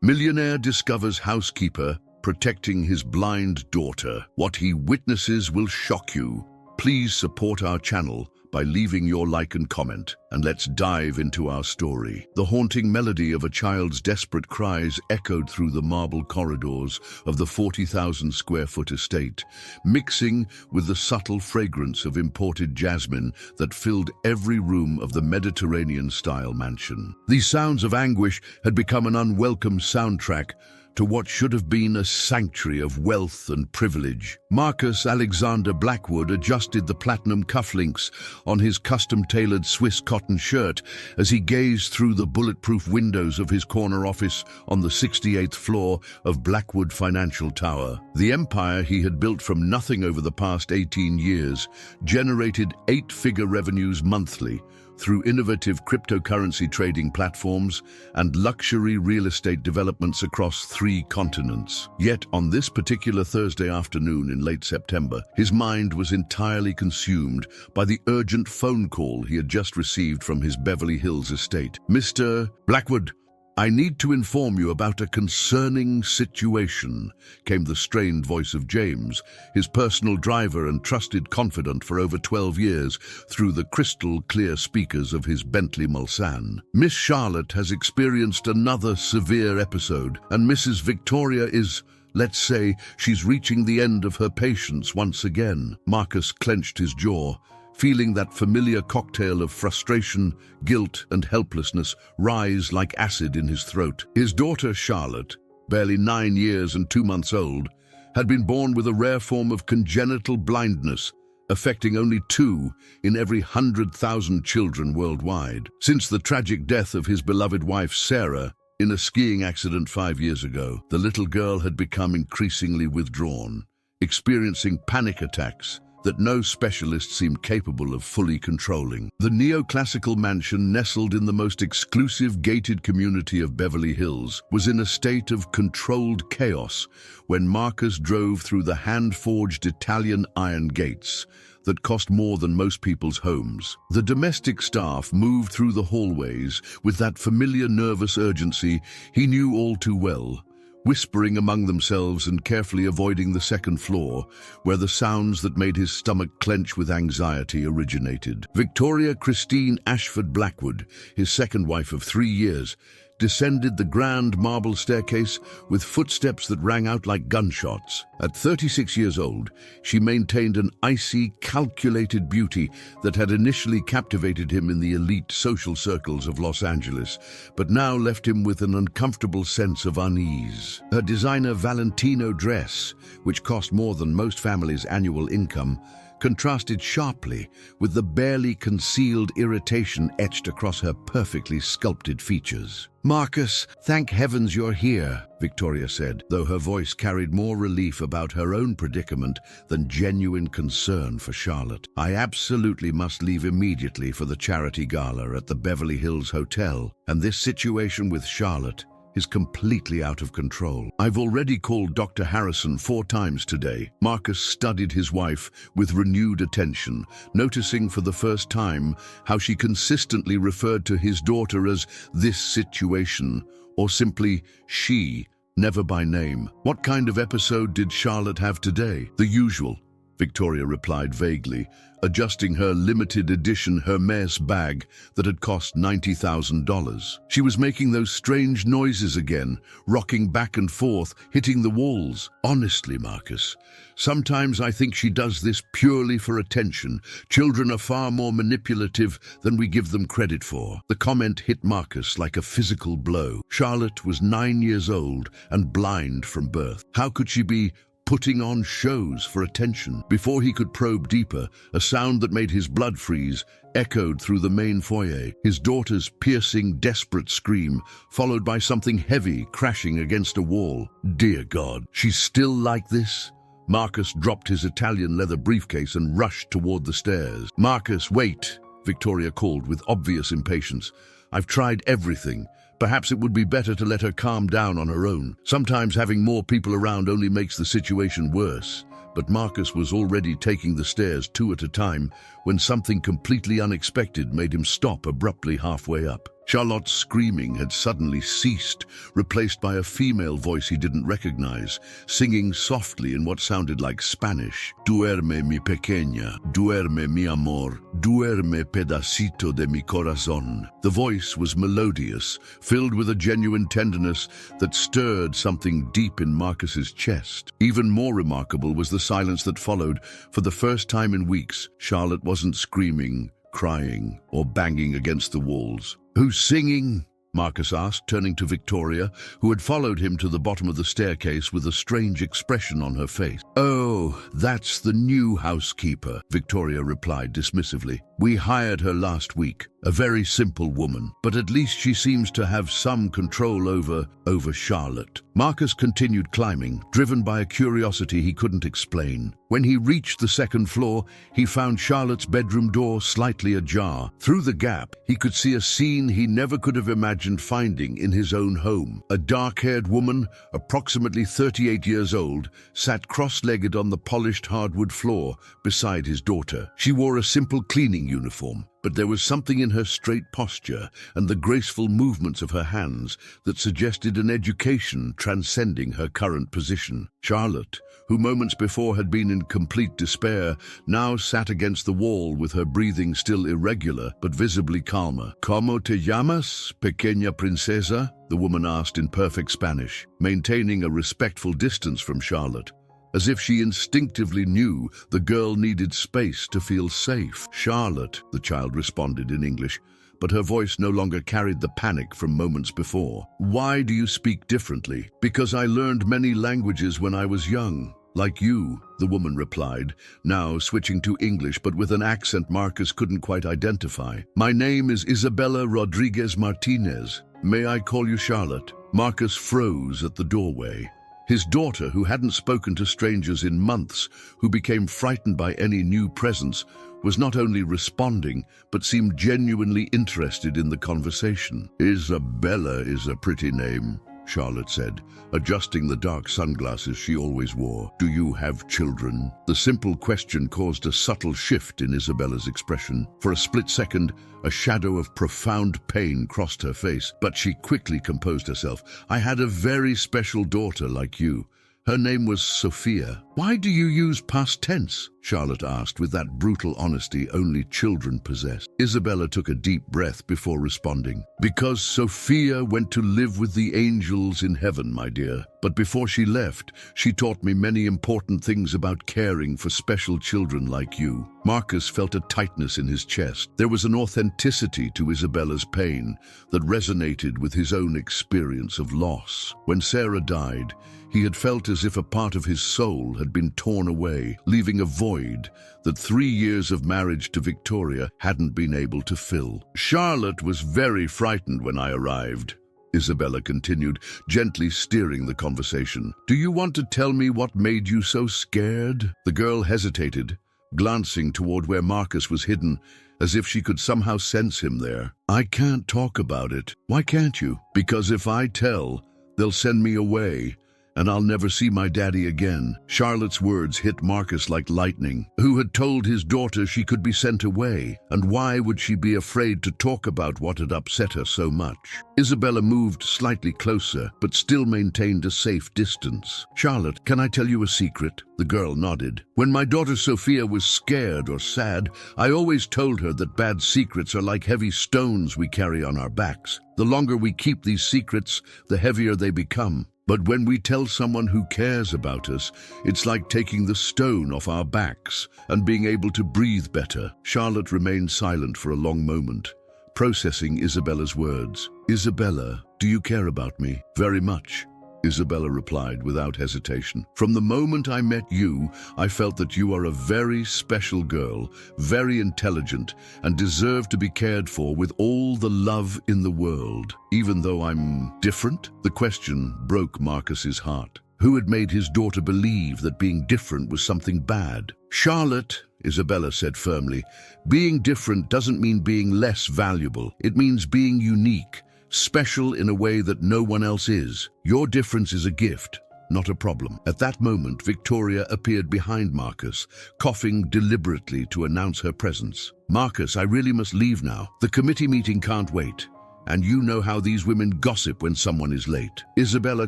Millionaire discovers housekeeper protecting his blind daughter. What he witnesses will shock you. Please support our channel by leaving your like and comment, and let's dive into our story. The haunting melody of a child's desperate cries echoed through the marble corridors of the 40,000 square foot estate, mixing with the subtle fragrance of imported jasmine that filled every room of the Mediterranean-style mansion. These sounds of anguish had become an unwelcome soundtrack to what should have been a sanctuary of wealth and privilege. Marcus Alexander Blackwood adjusted the platinum cufflinks on his custom-tailored Swiss cotton shirt as he gazed through the bulletproof windows of his corner office on the 68th floor of Blackwood Financial Tower. The empire he had built from nothing over the past 18 years generated 8-figure revenues monthly through innovative cryptocurrency trading platforms and luxury real estate developments across 3 continents. Yet, on this particular Thursday afternoon in late September, his mind was entirely consumed by the urgent phone call he had just received from his Beverly Hills estate. "Mr. Blackwood, I need to inform you about a concerning situation," came the strained voice of James, his personal driver and trusted confidant for over 12 years, through the crystal-clear speakers of his Bentley Mulsanne. "Miss Charlotte has experienced another severe episode, and Mrs. Victoria is, let's say, she's reaching the end of her patience once again." Marcus clenched his jaw, feeling that familiar cocktail of frustration, guilt, and helplessness rise like acid in his throat. His daughter Charlotte, barely 9 years and 2 months old, had been born with a rare form of congenital blindness, affecting only 2 in every 100,000 children worldwide. Since the tragic death of his beloved wife Sarah in a skiing accident 5 years ago, the little girl had become increasingly withdrawn, experiencing panic attacks that no specialist seemed capable of fully controlling. The neoclassical mansion, nestled in the most exclusive gated community of Beverly Hills, was in a state of controlled chaos when Marcus drove through the hand-forged Italian iron gates that cost more than most people's homes. The domestic staff moved through the hallways with that familiar nervous urgency he knew all too well, whispering among themselves and carefully avoiding the second floor, where the sounds that made his stomach clench with anxiety originated. Victoria Christine Ashford Blackwood, his second wife of 3 years, descended the grand marble staircase with footsteps that rang out like gunshots. At 36 years old, she maintained an icy, calculated beauty that had initially captivated him in the elite social circles of Los Angeles, but now left him with an uncomfortable sense of unease. Her designer Valentino dress, which cost more than most families' annual income, contrasted sharply with the barely concealed irritation etched across her perfectly sculpted features. "Marcus, thank heavens you're here," Victoria said, though her voice carried more relief about her own predicament than genuine concern for Charlotte. "I absolutely must leave immediately for the charity gala at the Beverly Hills Hotel, and this situation with Charlotte is completely out of control. I've already called Dr. Harrison 4 times today." Marcus studied his wife with renewed attention, noticing for the first time how she consistently referred to his daughter as "this situation," or simply "she," never by name. "What kind of episode did Charlotte have today?" "The usual," Victoria replied vaguely, adjusting her limited edition Hermes bag that had cost $90,000. "She was making those strange noises again, rocking back and forth, hitting the walls. Honestly, Marcus, sometimes I think she does this purely for attention. Children are far more manipulative than we give them credit for." The comment hit Marcus like a physical blow. Charlotte was 9 years old and blind from birth. How could she be putting on shows for attention? Before he could probe deeper, a sound that made his blood freeze echoed through the main foyer, his daughter's piercing, desperate scream, followed by something heavy crashing against a wall. "Dear God, she's still like this?" Marcus dropped his Italian leather briefcase and rushed toward the stairs. "Marcus, wait," Victoria called with obvious impatience. "I've tried everything. Perhaps it would be better to let her calm down on her own. Sometimes having more people around only makes the situation worse." But Marcus was already taking the stairs 2 at a time when something completely unexpected made him stop abruptly halfway up. Charlotte's screaming had suddenly ceased, replaced by a female voice he didn't recognize, singing softly in what sounded like Spanish. Duerme mi pequeña, duerme mi amor, duerme pedacito de mi corazón. The voice was melodious, filled with a genuine tenderness that stirred something deep in Marcus's chest. Even more remarkable was the silence that followed. For the first time in weeks, Charlotte wasn't screaming, crying, or banging against the walls. "Who's singing?" Marcus asked, turning to Victoria, who had followed him to the bottom of the staircase with a strange expression on her face. "Oh, that's the new housekeeper," Victoria replied dismissively. "We hired her last week. A very simple woman, but at least she seems to have some control over Charlotte." Marcus continued climbing, driven by a curiosity he couldn't explain. When he reached the second floor, he found Charlotte's bedroom door slightly ajar. Through the gap, he could see a scene he never could have imagined finding in his own home. A dark-haired woman, approximately 38 years old, sat cross-legged on the polished hardwood floor beside his daughter. She wore a simple cleaning uniform, but there was something in her straight posture and the graceful movements of her hands that suggested an education transcending her current position. Charlotte, who moments before had been in complete despair, now sat against the wall with her breathing still irregular but visibly calmer. "¿Cómo te llamas, pequeña princesa?" the woman asked in perfect Spanish, maintaining a respectful distance from Charlotte, as if she instinctively knew the girl needed space to feel safe. "Charlotte," the child responded in English, but her voice no longer carried the panic from moments before. "Why do you speak differently?" "Because I learned many languages when I was young, like you," the woman replied, now switching to English but with an accent Marcus couldn't quite identify. "My name is Isabella Rodriguez Martinez. May I call you Charlotte?" Marcus froze at the doorway. His daughter, who hadn't spoken to strangers in months, who became frightened by any new presence, was not only responding, but seemed genuinely interested in the conversation. "Isabella is a pretty name," Charlotte said, adjusting the dark sunglasses she always wore. "Do you have children?" The simple question caused a subtle shift in Isabella's expression. For a split second, a shadow of profound pain crossed her face, but she quickly composed herself. "I had a very special daughter like you. Her name was Sophia." "Why do you use past tense?" Charlotte asked with that brutal honesty only children possess. Isabella took a deep breath before responding. "Because Sophia went to live with the angels in heaven, my dear. But before she left, she taught me many important things about caring for special children like you." Marcus felt a tightness in his chest. There was an authenticity to Isabella's pain that resonated with his own experience of loss. When Sarah died, he had felt as if a part of his soul had been torn away, leaving a void that 3 years of marriage to Victoria hadn't been able to fill. "Charlotte was very frightened when I arrived," Isabella continued, gently steering the conversation. "Do you want to tell me what made you so scared?" The girl hesitated, glancing toward where Marcus was hidden, as if she could somehow sense him there. "I can't talk about it." "Why can't you?" "Because if I tell, they'll send me away, and I'll never see my daddy again." Charlotte's words hit Marcus like lightning. Who had told his daughter she could be sent away? And why would she be afraid to talk about what had upset her so much? Isabella moved slightly closer, but still maintained a safe distance. "Charlotte, can I tell you a secret?" The girl nodded. "When my daughter Sophia was scared or sad, I always told her that bad secrets are like heavy stones we carry on our backs. The longer we keep these secrets, the heavier they become. But when we tell someone who cares about us, it's like taking the stone off our backs and being able to breathe better." Charlotte remained silent for a long moment, processing Isabella's words. "Isabella, do you care about me?" "Very much," Isabella replied without hesitation. "From the moment I met you, I felt that you are a very special girl, very intelligent, and deserve to be cared for with all the love in the world. Even though I'm different?" The question broke Marcus's heart. Who had made his daughter believe that being different was something bad? "Charlotte," Isabella said firmly, "being different doesn't mean being less valuable. It means being unique. Special in a way that no one else is. Your difference is a gift, not a problem." At that moment, Victoria appeared behind Marcus, coughing deliberately to announce her presence. "Marcus, I really must leave now. The committee meeting can't wait." And you know how these women gossip when someone is late. Isabella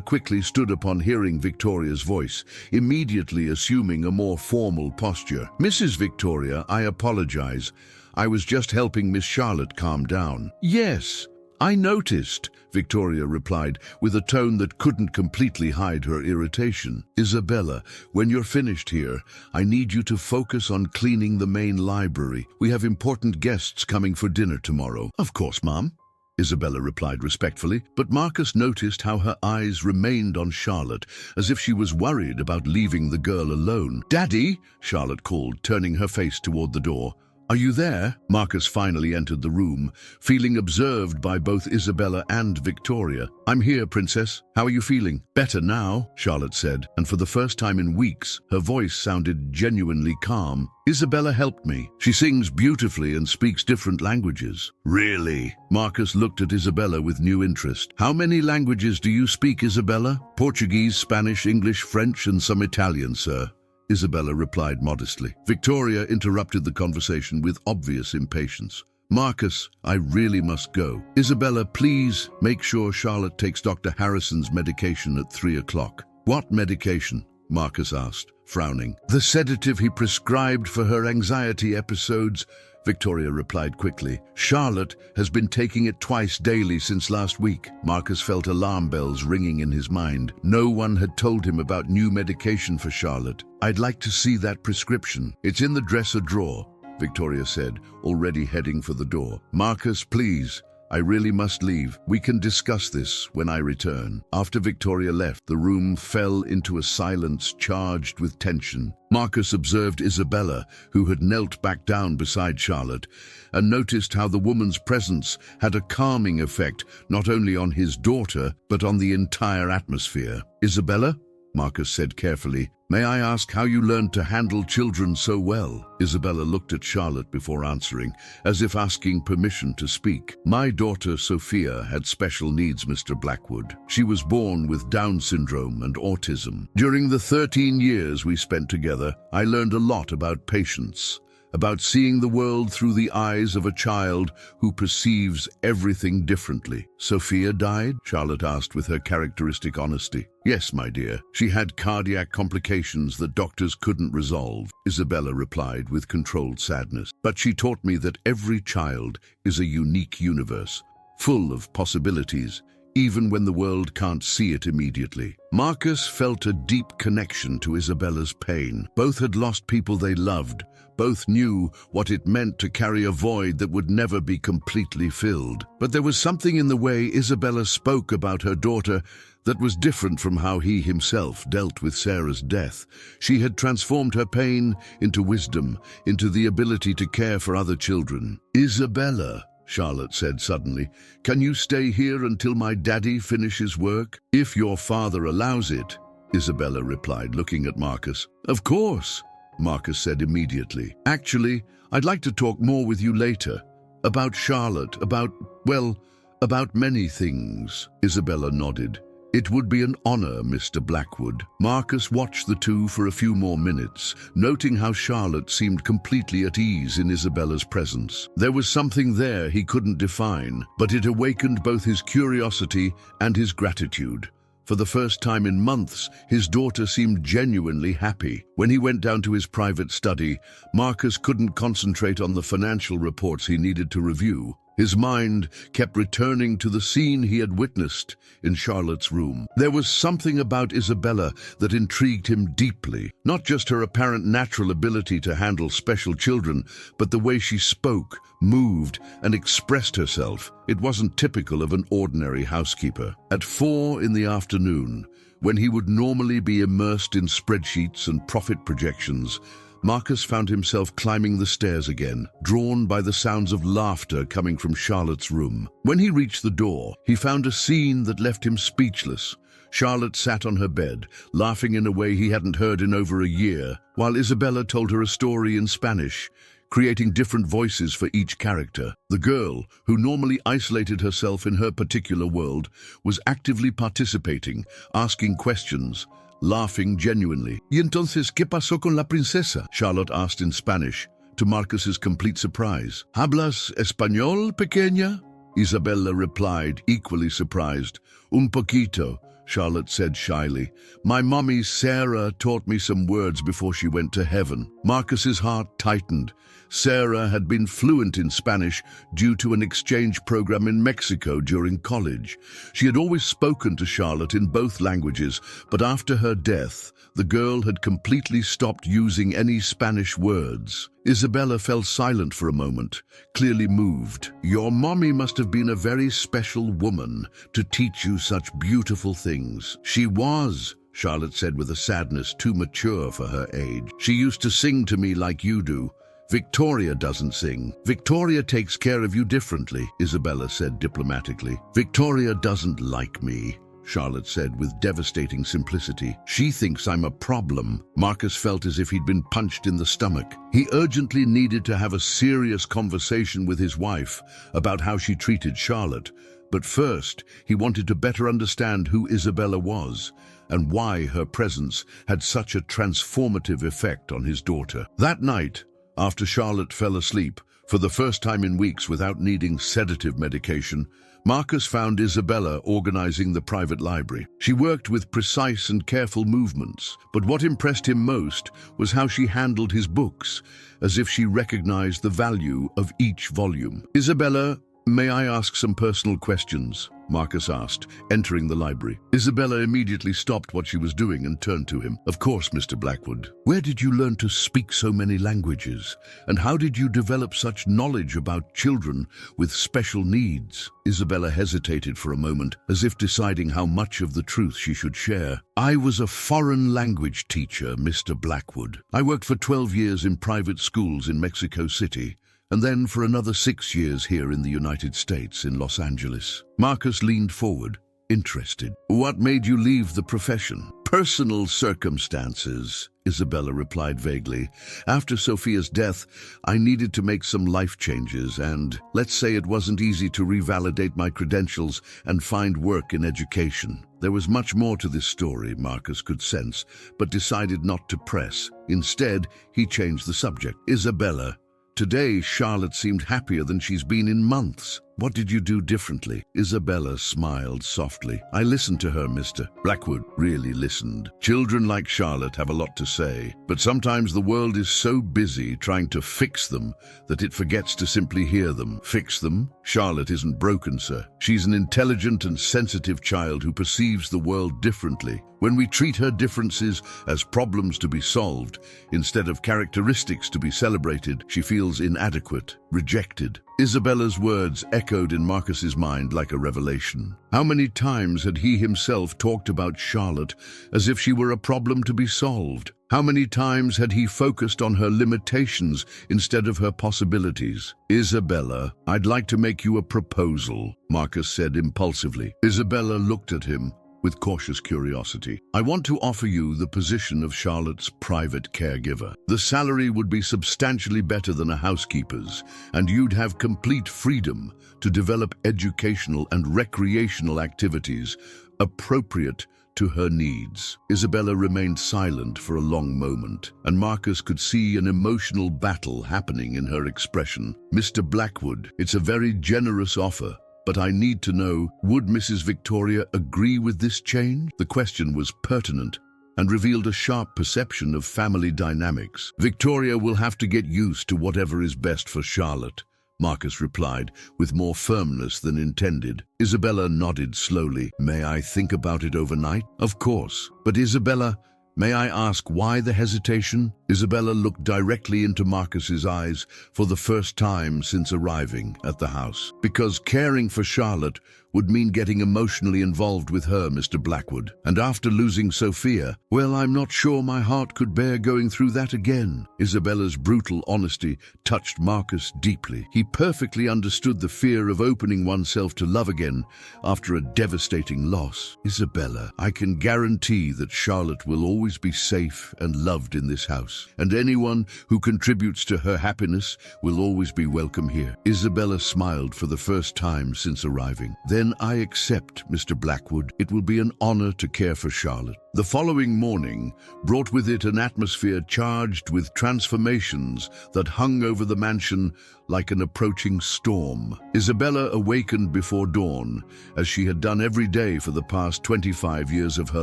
quickly stood upon hearing Victoria's voice, immediately assuming a more formal posture. Mrs. Victoria, I apologize. I was just helping Miss Charlotte calm down. Yes, I noticed, Victoria replied, with a tone that couldn't completely hide her irritation. Isabella, when you're finished here, I need you to focus on cleaning the main library. We have important guests coming for dinner tomorrow. Of course, Mom, Isabella replied respectfully, but Marcus noticed how her eyes remained on Charlotte, as if she was worried about leaving the girl alone. Daddy, Charlotte called, turning her face toward the door. Are you there? Marcus finally entered the room, feeling observed by both Isabella and Victoria. I'm here, Princess. How are you feeling? Better now, Charlotte said, and for the first time in weeks, her voice sounded genuinely calm. Isabella helped me. She sings beautifully and speaks different languages. Really? Marcus looked at Isabella with new interest. How many languages do you speak, Isabella? Portuguese, Spanish, English, French, and some Italian, sir. Isabella replied modestly. Victoria interrupted the conversation with obvious impatience. Marcus, I really must go. Isabella, please make sure Charlotte takes Dr. Harrison's medication at 3 o'clock. What medication? Marcus asked, frowning. The sedative he prescribed for her anxiety episodes, Victoria replied quickly. Charlotte has been taking it twice daily since last week. Marcus felt alarm bells ringing in his mind. No one had told him about new medication for Charlotte. I'd like to see that prescription. It's in the dresser drawer, Victoria said, already heading for the door. Marcus, please. I really must leave. We can discuss this when I return. After Victoria left, the room fell into a silence charged with tension. Marcus observed Isabella, who had knelt back down beside Charlotte, and noticed how the woman's presence had a calming effect not only on his daughter, but on the entire atmosphere. Isabella? Marcus said carefully, may I ask how you learned to handle children so well? Isabella looked at Charlotte before answering, as if asking permission to speak. My daughter Sophia had special needs, Mr. Blackwood. She was born with Down syndrome and autism. During the 13 years we spent together, I learned a lot about patience, about seeing the world through the eyes of a child who perceives everything differently. Sophia died? Charlotte asked with her characteristic honesty. Yes, my dear. She had cardiac complications that doctors couldn't resolve, Isabella replied with controlled sadness. But she taught me that every child is a unique universe, full of possibilities, even when the world can't see it immediately. Marcus felt a deep connection to Isabella's pain. Both had lost people they loved. Both knew what it meant to carry a void that would never be completely filled. But there was something in the way Isabella spoke about her daughter that was different from how he himself dealt with Sarah's death. She had transformed her pain into wisdom, into the ability to care for other children. Isabella, Charlotte said suddenly, can you stay here until my daddy finishes work? If your father allows it, Isabella replied, looking at Marcus. Of course, Marcus said immediately. Actually, I'd like to talk more with you later. About Charlotte, about many things. Isabella nodded. It would be an honor, Mr. Blackwood. Marcus watched the two for a few more minutes, noting how Charlotte seemed completely at ease in Isabella's presence. There was something there he couldn't define, but it awakened both his curiosity and his gratitude. For the first time in months, his daughter seemed genuinely happy. When he went down to his private study, Marcus couldn't concentrate on the financial reports he needed to review. His mind kept returning to the scene he had witnessed in Charlotte's room. There was something about Isabella that intrigued him deeply. Not just her apparent natural ability to handle special children, but the way she spoke, moved, and expressed herself. It wasn't typical of an ordinary housekeeper. At 4 in the afternoon, when he would normally be immersed in spreadsheets and profit projections, Marcus found himself climbing the stairs again, drawn by the sounds of laughter coming from Charlotte's room. When he reached the door, he found a scene that left him speechless. Charlotte sat on her bed, laughing in a way he hadn't heard in over a year, while Isabella told her a story in Spanish, creating different voices for each character. The girl, who normally isolated herself in her particular world, was actively participating, asking questions, laughing genuinely. ¿Y entonces qué pasó con la princesa? Charlotte asked in Spanish, to Marcus's complete surprise. ¿Hablas español, pequeña? Isabella replied, equally surprised. Un poquito, Charlotte said shyly. My mommy, Sarah, taught me some words before she went to heaven. Marcus's heart tightened. Sarah had been fluent in Spanish due to an exchange program in Mexico during college. She had always spoken to Charlotte in both languages, but after her death, the girl had completely stopped using any Spanish words. Isabella fell silent for a moment, clearly moved. Your mommy must have been a very special woman to teach you such beautiful things. She was, Charlotte said with a sadness too mature for her age. She used to sing to me like you do. Victoria doesn't sing. Victoria takes care of you differently, Isabella said diplomatically. Victoria doesn't like me, Charlotte said with devastating simplicity. She thinks I'm a problem. Marcus felt as if he'd been punched in the stomach. He urgently needed to have a serious conversation with his wife about how she treated Charlotte. But first, he wanted to better understand who Isabella was and why her presence had such a transformative effect on his daughter. That night, after Charlotte fell asleep, for the first time in weeks without needing sedative medication, Marcus found Isabella organizing the private library. She worked with precise and careful movements, but what impressed him most was how she handled his books, as if she recognized the value of each volume. Isabella, may I ask some personal questions? Marcus asked, entering the library. Isabella immediately stopped what she was doing and turned to him. Of course, Mr. Blackwood. Where did you learn to speak so many languages? And how did you develop such knowledge about children with special needs? Isabella hesitated for a moment, as if deciding how much of the truth she should share. I was a foreign language teacher, Mr. Blackwood. I worked for 12 years in private schools in Mexico City, and then for another 6 years here in the United States, in Los Angeles. Marcus leaned forward, interested. What made you leave the profession? Personal circumstances, Isabella replied vaguely. After Sophia's death, I needed to make some life changes, and let's say it wasn't easy to revalidate my credentials and find work in education. There was much more to this story, Marcus could sense, but decided not to press. Instead, he changed the subject. Isabella, today, Charlotte seemed happier than she's been in months. What did you do differently? Isabella smiled softly. I listened to her, Mr. Blackwood. Really listened. Children like Charlotte have a lot to say, but sometimes the world is so busy trying to fix them that it forgets to simply hear them. Fix them? Charlotte isn't broken, sir. She's an intelligent and sensitive child who perceives the world differently. When we treat her differences as problems to be solved, instead of characteristics to be celebrated, she feels inadequate, rejected. Isabella's words echoed in Marcus's mind like a revelation. How many times had he himself talked about Charlotte as if she were a problem to be solved? How many times had he focused on her limitations instead of her possibilities? Isabella, I'd like to make you a proposal, Marcus said impulsively. Isabella looked at him with cautious curiosity. I want to offer you the position of Charlotte's private caregiver. The salary would be substantially better than a housekeeper's, and you'd have complete freedom to develop educational and recreational activities appropriate to her needs. Isabella remained silent for a long moment, and Marcus could see an emotional battle happening in her expression. Mr. Blackwood, it's a very generous offer, but I need to know, would Mrs. Victoria agree with this change? The question was pertinent and revealed a sharp perception of family dynamics. Victoria will have to get used to whatever is best for Charlotte, Marcus replied, with more firmness than intended. Isabella nodded slowly. May I think about it overnight? Of course. But Isabella, may I ask why the hesitation? Isabella looked directly into Marcus's eyes for the first time since arriving at the house. Because caring for Charlotte would mean getting emotionally involved with her, Mr. Blackwood. And after losing Sophia, well, I'm not sure my heart could bear going through that again. Isabella's brutal honesty touched Marcus deeply. He perfectly understood the fear of opening oneself to love again after a devastating loss. Isabella, I can guarantee that Charlotte will always be safe and loved in this house, and anyone who contributes to her happiness will always be welcome here. Isabella smiled for the first time since arriving. Then I accept, Mr. Blackwood. It will be an honor to care for Charlotte. The following morning brought with it an atmosphere charged with transformations that hung over the mansion like an approaching storm. Isabella awakened before dawn, as she had done every day for the past 25 years of her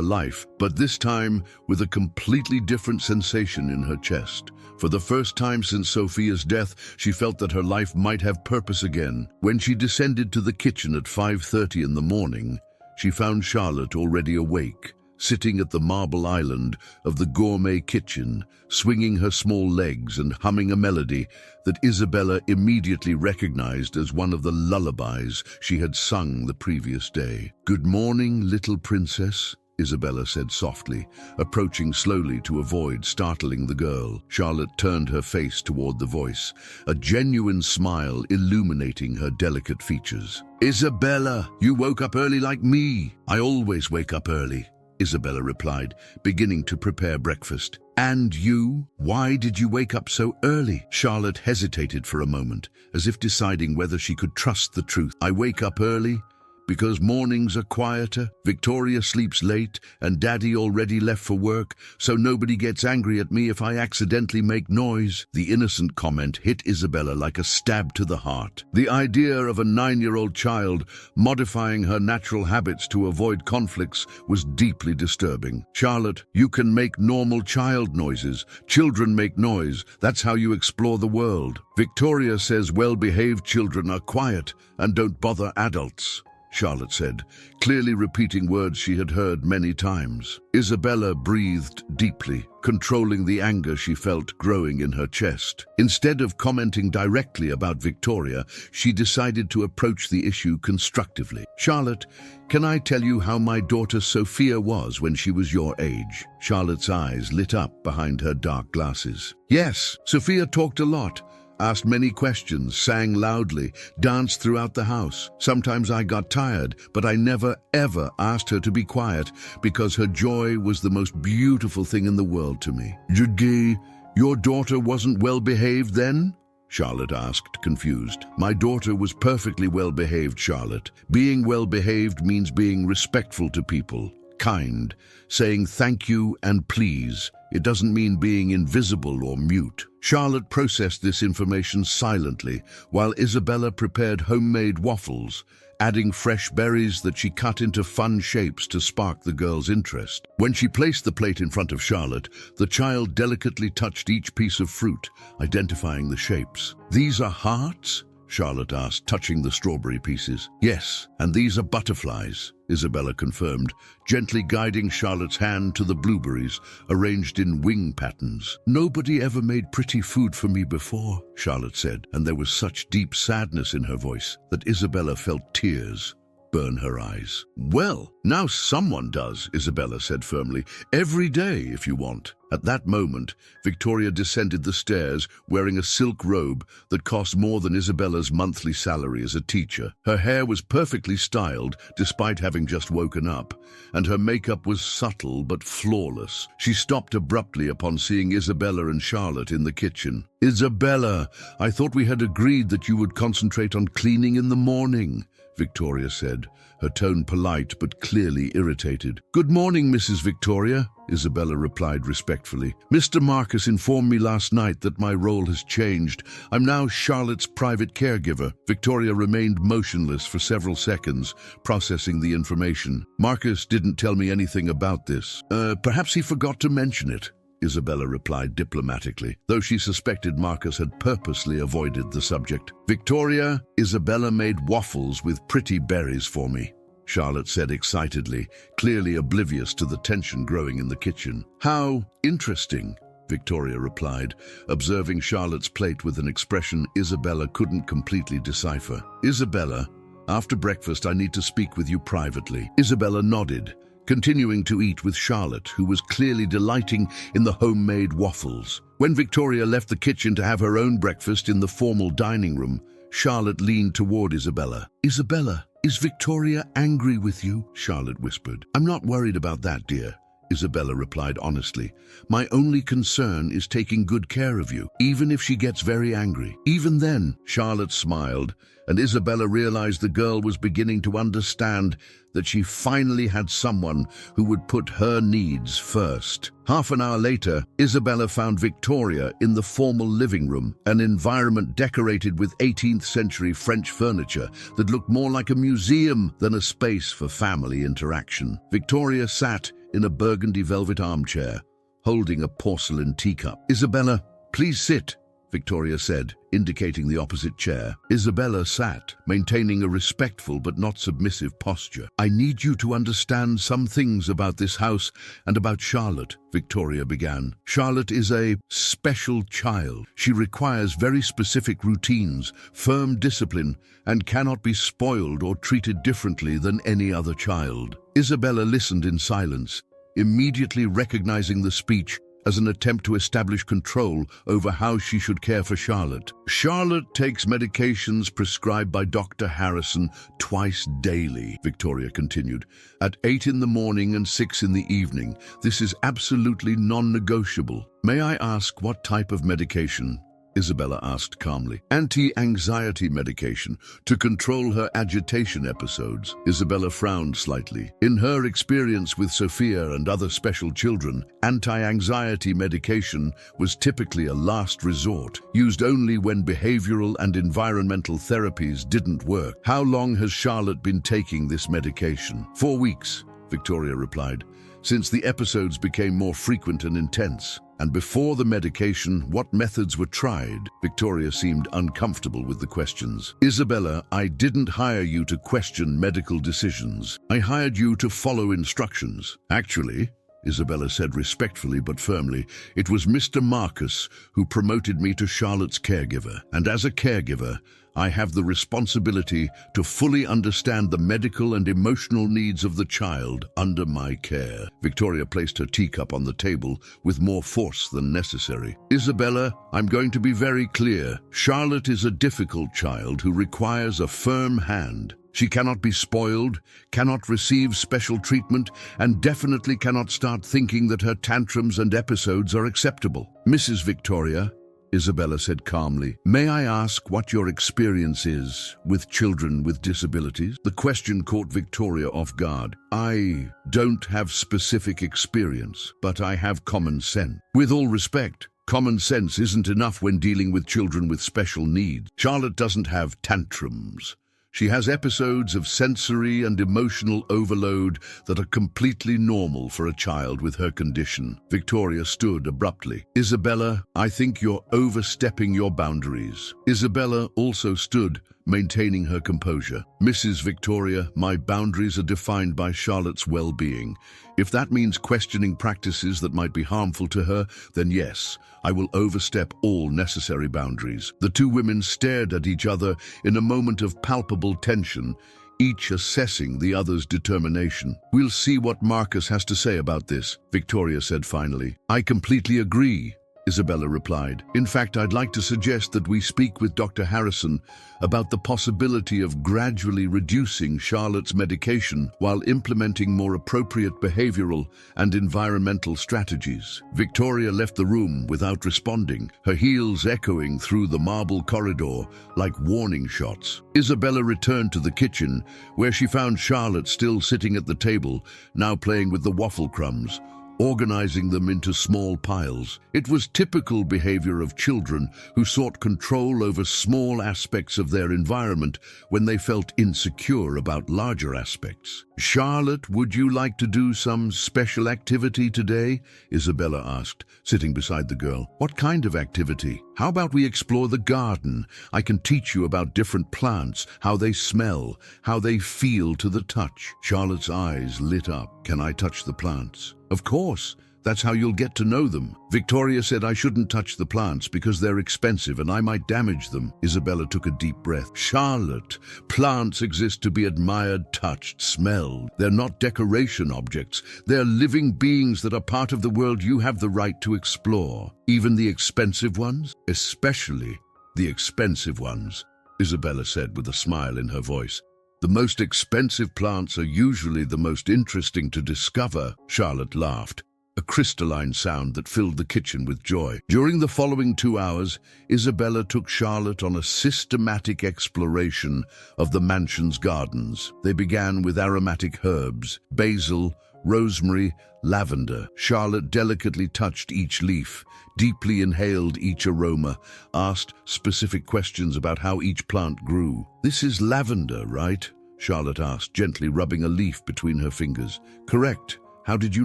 life, but this time with a completely different sensation in her chest. For the first time since Sophia's death, she felt that her life might have purpose again. When she descended to the kitchen at 5:30 in the morning, she found Charlotte already awake, sitting at the marble island of the gourmet kitchen, swinging her small legs and humming a melody that Isabella immediately recognized as one of the lullabies she had sung the previous day. "Good morning, little princess," Isabella said softly, approaching slowly to avoid startling the girl. Charlotte turned her face toward the voice, a genuine smile illuminating her delicate features. "Isabella, you woke up early like me." "I always wake up early," Isabella replied, beginning to prepare breakfast. "And you? Why did you wake up so early?" Charlotte hesitated for a moment, as if deciding whether she could trust the truth. "I wake up early because mornings are quieter, Victoria sleeps late, and Daddy already left for work, so nobody gets angry at me if I accidentally make noise." The innocent comment hit Isabella like a stab to the heart. The idea of a 9-year-old child modifying her natural habits to avoid conflicts was deeply disturbing. "Charlotte, you can make normal child noises. Children make noise. That's how you explore the world. Victoria says well-behaved children are quiet and don't bother adults," Charlotte said, clearly repeating words she had heard many times. Isabella breathed deeply, controlling the anger she felt growing in her chest. Instead of commenting directly about Victoria, she decided to approach the issue constructively. "Charlotte, can I tell you how my daughter Sophia was when she was your age?" Charlotte's eyes lit up behind her dark glasses. "Yes, Sophia talked a lot, asked many questions, sang loudly, danced throughout the house. Sometimes I got tired, but I never ever asked her to be quiet because her joy was the most beautiful thing in the world to me." "Judy, your daughter wasn't well behaved then?" Charlotte asked, confused. "My daughter was perfectly well behaved, Charlotte. Being well behaved means being respectful to people, kind, saying thank you and please. It doesn't mean being invisible or mute." Charlotte processed this information silently while Isabella prepared homemade waffles, adding fresh berries that she cut into fun shapes to spark the girl's interest. When she placed the plate in front of Charlotte, the child delicately touched each piece of fruit, identifying the shapes. "These are hearts?" Charlotte asked, touching the strawberry pieces. "Yes, and these are butterflies," Isabella confirmed, gently guiding Charlotte's hand to the blueberries, arranged in wing patterns. "Nobody ever made pretty food for me before," Charlotte said, and there was such deep sadness in her voice that Isabella felt tears burn her eyes. "Well, now someone does," Isabella said firmly. "Every day, if you want." At that moment, Victoria descended the stairs wearing a silk robe that cost more than Isabella's monthly salary as a teacher. Her hair was perfectly styled, despite having just woken up, and her makeup was subtle but flawless. She stopped abruptly upon seeing Isabella and Charlotte in the kitchen. "Isabella, I thought we had agreed that you would concentrate on cleaning in the morning," Victoria said, her tone polite but clearly irritated. "Good morning, Mrs. Victoria," Isabella replied respectfully. "Mr. Marcus informed me last night that my role has changed. I'm now Charlotte's private caregiver." Victoria remained motionless for several seconds, processing the information. "Marcus didn't tell me anything about this. Perhaps he forgot to mention it," Isabella replied diplomatically, though she suspected Marcus had purposely avoided the subject. "Victoria, Isabella made waffles with pretty berries for me," Charlotte said excitedly, clearly oblivious to the tension growing in the kitchen. "How interesting," Victoria replied, observing Charlotte's plate with an expression Isabella couldn't completely decipher. "Isabella, after breakfast I need to speak with you privately." Isabella nodded, continuing to eat with Charlotte, who was clearly delighting in the homemade waffles. When Victoria left the kitchen to have her own breakfast in the formal dining room, Charlotte leaned toward Isabella. "Isabella, is Victoria angry with you?" Charlotte whispered. "I'm not worried about that, dear," Isabella replied honestly. My only concern is taking good care of you, even if she gets very angry. Even then, Charlotte smiled, and Isabella realized the girl was beginning to understand that she finally had someone who would put her needs first. Half an hour later, Isabella found Victoria in the formal living room, an environment decorated with 18th century French furniture that looked more like a museum than a space for family interaction. Victoria sat in a burgundy velvet armchair, holding a porcelain teacup. Isabella, please sit, Victoria said, indicating the opposite chair. Isabella sat, maintaining a respectful but not submissive posture. I need you to understand some things about this house and about Charlotte, Victoria began. Charlotte is a special child. She requires very specific routines, firm discipline, and cannot be spoiled or treated differently than any other child. Isabella listened in silence, immediately recognizing the speech as an attempt to establish control over how she should care for Charlotte. Charlotte takes medications prescribed by Dr. Harrison twice daily, Victoria continued, at 8 in the morning and 6 in the evening. This is absolutely non-negotiable. May I ask what type of medication? Isabella asked calmly. Anti-anxiety medication to control her agitation episodes. Isabella frowned slightly. In her experience with Sophia and other special children, anti-anxiety medication was typically a last resort, used only when behavioral and environmental therapies didn't work. How long has Charlotte been taking this medication? 4 weeks, Victoria replied, since the episodes became more frequent and intense. And before the medication, what methods were tried? Victoria seemed uncomfortable with the questions. Isabella, I didn't hire you to question medical decisions. I hired you to follow instructions. Actually, Isabella said respectfully but firmly, it was Mr. Marcus who promoted me to Charlotte's caregiver. And as a caregiver, I have the responsibility to fully understand the medical and emotional needs of the child under my care. Victoria placed her teacup on the table with more force than necessary. Isabella, I'm going to be very clear. Charlotte is a difficult child who requires a firm hand. She cannot be spoiled, cannot receive special treatment, and definitely cannot start thinking that her tantrums and episodes are acceptable. Mrs. Victoria, Isabella said calmly, may I ask what your experience is with children with disabilities? The question caught Victoria off guard. I don't have specific experience, but I have common sense. With all respect, common sense isn't enough when dealing with children with special needs. Charlotte doesn't have tantrums. She has episodes of sensory and emotional overload that are completely normal for a child with her condition. Victoria stood abruptly. Isabella, I think you're overstepping your boundaries. Isabella also stood, maintaining her composure. Mrs. Victoria, my boundaries are defined by Charlotte's well-being. If that means questioning practices that might be harmful to her, then yes, I will overstep all necessary boundaries. The two women stared at each other in a moment of palpable tension, each assessing the other's determination. We'll see what Marcus has to say about this, Victoria said finally. I completely agree, Isabella replied. In fact, I'd like to suggest that we speak with Dr. Harrison about the possibility of gradually reducing Charlotte's medication while implementing more appropriate behavioral and environmental strategies. Victoria left the room without responding, her heels echoing through the marble corridor like warning shots. Isabella returned to the kitchen, where she found Charlotte still sitting at the table, now playing with the waffle crumbs, organizing them into small piles. It was typical behavior of children who sought control over small aspects of their environment when they felt insecure about larger aspects. Charlotte, would you like to do some special activity today? Isabella asked, sitting beside the girl. What kind of activity? How about we explore the garden? I can teach you about different plants, how they smell, how they feel to the touch. Charlotte's eyes lit up. Can I touch the plants? Of course. That's how you'll get to know them. Victoria said I shouldn't touch the plants because they're expensive and I might damage them. Isabella took a deep breath. Charlotte, plants exist to be admired, touched, smelled. They're not decoration objects. They're living beings that are part of the world you have the right to explore. Even the expensive ones? Especially the expensive ones, Isabella said with a smile in her voice. The most expensive plants are usually the most interesting to discover, Charlotte laughed, a crystalline sound that filled the kitchen with joy. During the following 2 hours, Isabella took Charlotte on a systematic exploration of the mansion's gardens. They began with aromatic herbs, basil, rosemary, lavender. Charlotte delicately touched each leaf, deeply inhaled each aroma, asked specific questions about how each plant grew. "This is lavender, right?" Charlotte asked, gently rubbing a leaf between her fingers. "Correct. How did you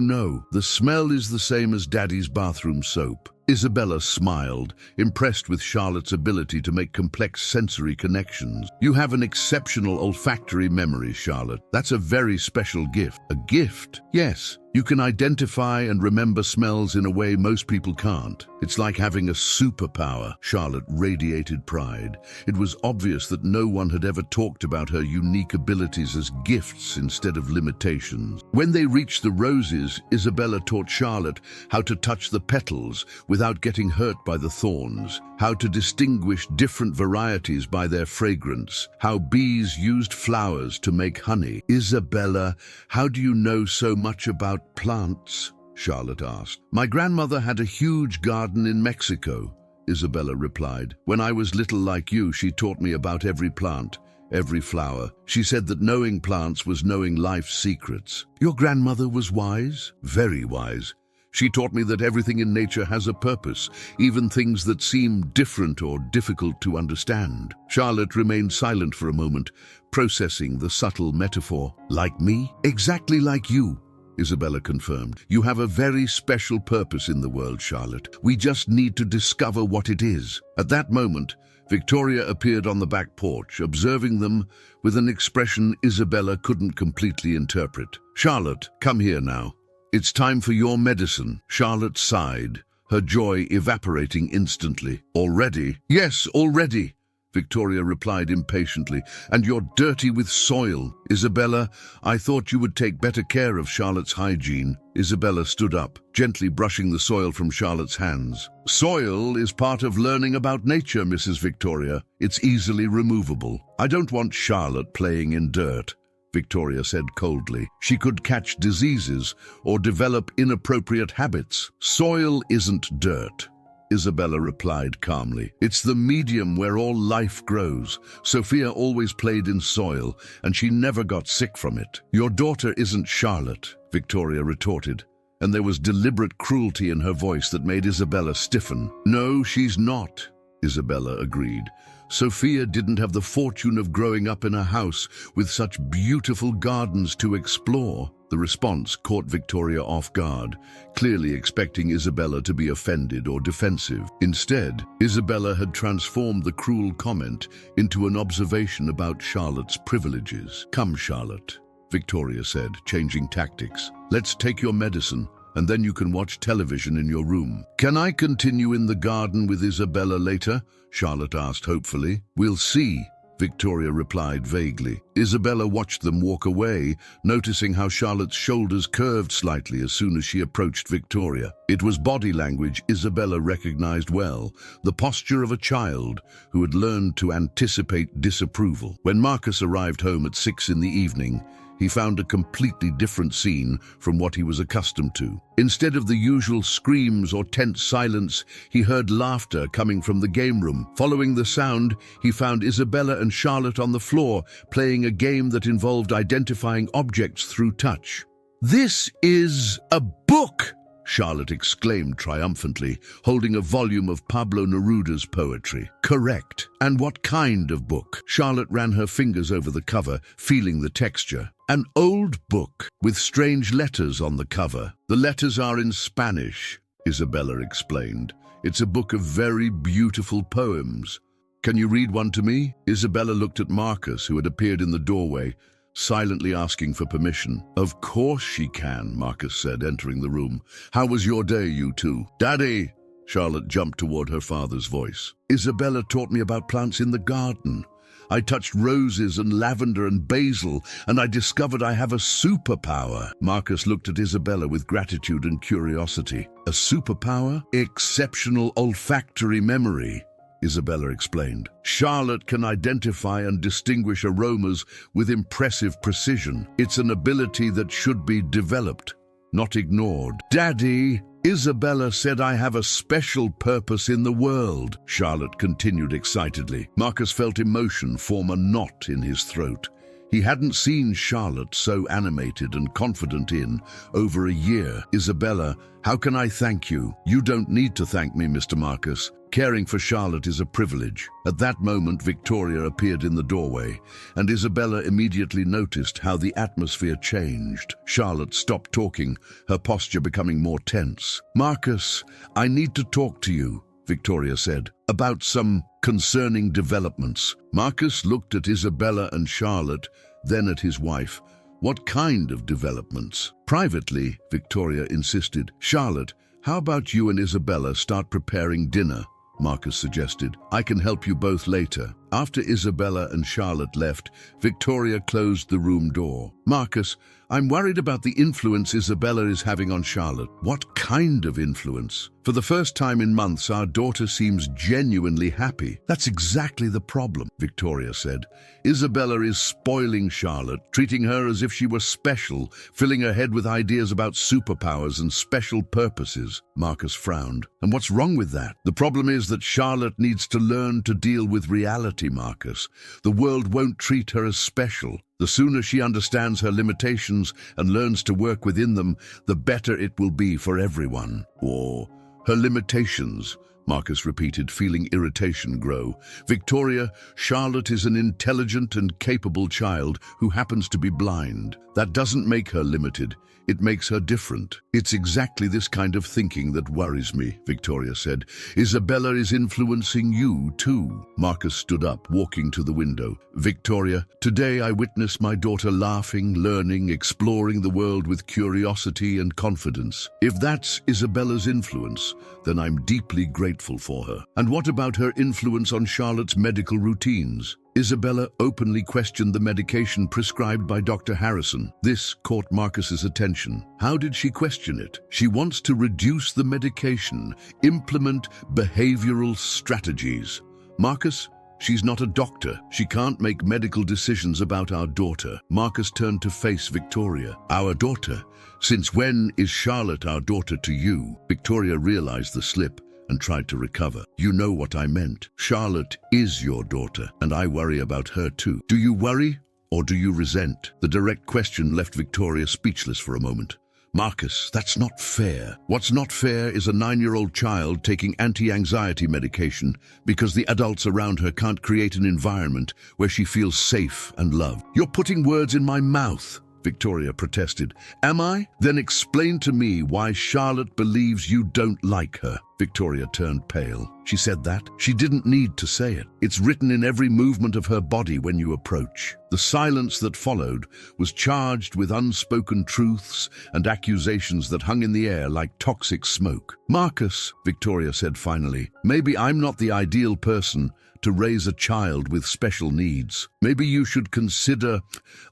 know?" "The smell is the same as Daddy's bathroom soap." Isabella smiled, impressed with Charlotte's ability to make complex sensory connections. "You have an exceptional olfactory memory, Charlotte. That's a very special gift." "A gift?" "Yes. You can identify and remember smells in a way most people can't. It's like having a superpower." Charlotte radiated pride. It was obvious that no one had ever talked about her unique abilities as gifts instead of limitations. When they reached the roses, Isabella taught Charlotte how to touch the petals without getting hurt by the thorns, how to distinguish different varieties by their fragrance, how bees used flowers to make honey. "Isabella, how do you know so much about plants?" Charlotte asked. "My grandmother had a huge garden in Mexico," Isabella replied. "When I was little like you, she taught me about every plant, every flower. She said that knowing plants was knowing life's secrets." "Your grandmother was wise?" "Very wise. She taught me that everything in nature has a purpose, even things that seem different or difficult to understand." Charlotte remained silent for a moment, processing the subtle metaphor. "Like me?" "Exactly like you," Isabella confirmed. "You have a very special purpose in the world, Charlotte. We just need to discover what it is." At that moment, Victoria appeared on the back porch, observing them with an expression Isabella couldn't completely interpret. "Charlotte, come here now. It's time for your medicine." Charlotte sighed, her joy evaporating instantly. "Already?" "Yes, already," Victoria replied impatiently. "And you're dirty with soil." "Isabella, I thought you would take better care of Charlotte's hygiene." Isabella stood up, gently brushing the soil from Charlotte's hands. "Soil is part of learning about nature, Mrs. Victoria. It's easily removable." "I don't want Charlotte playing in dirt," Victoria said coldly. "She could catch diseases or develop inappropriate habits." "Soil isn't dirt," Isabella replied calmly. "It's the medium where all life grows. Sophia always played in soil, and she never got sick from it." "Your daughter isn't Charlotte," Victoria retorted, and there was deliberate cruelty in her voice that made Isabella stiffen. "No, she's not," Isabella agreed. "Sophia didn't have the fortune of growing up in a house with such beautiful gardens to explore." The response caught Victoria off guard, clearly expecting Isabella to be offended or defensive. Instead, Isabella had transformed the cruel comment into an observation about Charlotte's privileges. "Come, Charlotte," Victoria said, changing tactics. "Let's take your medicine, and then you can watch television in your room." "Can I continue in the garden with Isabella later?" Charlotte asked hopefully. "We'll see," Victoria replied vaguely. Isabella watched them walk away, noticing how Charlotte's shoulders curved slightly as soon as she approached Victoria. It was body language Isabella recognized well, the posture of a child who had learned to anticipate disapproval. When Marcus arrived home at 6 in the evening, he found a completely different scene from what he was accustomed to. Instead of the usual screams or tense silence, he heard laughter coming from the game room. Following the sound, he found Isabella and Charlotte on the floor, playing a game that involved identifying objects through touch. "This is a book!" Charlotte exclaimed triumphantly, holding a volume of Pablo Neruda's poetry. "Correct. And what kind of book?" Charlotte ran her fingers over the cover, feeling the texture. "An old book with strange letters on the cover. The letters are in Spanish," Isabella explained. "It's a book of very beautiful poems. Can you read one to me?" Isabella looked at Marcus, who had appeared in the doorway, silently asking for permission. "Of course she can," Marcus said, entering the room. "How was your day, you two?" "Daddy!" Charlotte jumped toward her father's voice. "Isabella taught me about plants in the garden. I touched roses and lavender and basil, and I discovered I have a superpower." Marcus looked at Isabella with gratitude and curiosity. "A superpower?" "Exceptional olfactory memory," Isabella explained. Charlotte can identify and distinguish aromas with impressive precision. It's an ability that should be developed, not ignored. Daddy, Isabella said I have a special purpose in the world, Charlotte continued excitedly. Marcus felt emotion form a knot in his throat. He hadn't seen Charlotte so animated and confident in over a year. Isabella, how can I thank you? You don't need to thank me, Mr. Marcus. Caring for Charlotte is a privilege. At that moment, Victoria appeared in the doorway, and Isabella immediately noticed how the atmosphere changed. Charlotte stopped talking, her posture becoming more tense. Marcus, I need to talk to you, Victoria said, about some concerning developments. Marcus looked at Isabella and Charlotte, then at his wife. What kind of developments? Privately, Victoria insisted. Charlotte, how about you and Isabella start preparing dinner? Marcus suggested. I can help you both later. After Isabella and Charlotte left, Victoria closed the room door. Marcus, I'm worried about the influence Isabella is having on Charlotte. What kind of influence? For the first time in months, our daughter seems genuinely happy. That's exactly the problem, Victoria said. Isabella is spoiling Charlotte, treating her as if she were special, filling her head with ideas about superpowers and special purposes. Marcus frowned. And what's wrong with that? The problem is that Charlotte needs to learn to deal with reality, Marcus. The world won't treat her as special. The sooner she understands her limitations and learns to work within them, the better it will be for everyone. Or her limitations, Marcus repeated, feeling irritation grow. Victoria, Charlotte is an intelligent and capable child who happens to be blind. That doesn't make her limited. It makes her different. It's exactly this kind of thinking that worries me, Victoria said. Isabella is influencing you too. Marcus stood up, walking to the window. Victoria, today I witnessed my daughter laughing, learning, exploring the world with curiosity and confidence. If that's Isabella's influence, then I'm deeply grateful for her. And what about her influence on Charlotte's medical routines? Isabella openly questioned the medication prescribed by Dr. Harrison. This caught Marcus's attention. How did she question it? She wants to reduce the medication, implement behavioral strategies. Marcus, she's not a doctor. She can't make medical decisions about our daughter. Marcus turned to face Victoria. Our daughter? Since when is Charlotte our daughter to you? Victoria realized the slip and tried to recover. You know what I meant. Charlotte is your daughter, and I worry about her too. Do you worry or do you resent? The direct question left Victoria speechless for a moment. Marcus, that's not fair. What's not fair is a 9-year-old child taking anti-anxiety medication because the adults around her can't create an environment where she feels safe and loved. You're putting words in my mouth, Victoria protested. Am I? Then explain to me why Charlotte believes you don't like her. Victoria turned pale. She said that. She didn't need to say it. It's written in every movement of her body when you approach. The silence that followed was charged with unspoken truths and accusations that hung in the air like toxic smoke. Marcus, Victoria said finally, maybe I'm not the ideal person to raise a child with special needs. Maybe you should consider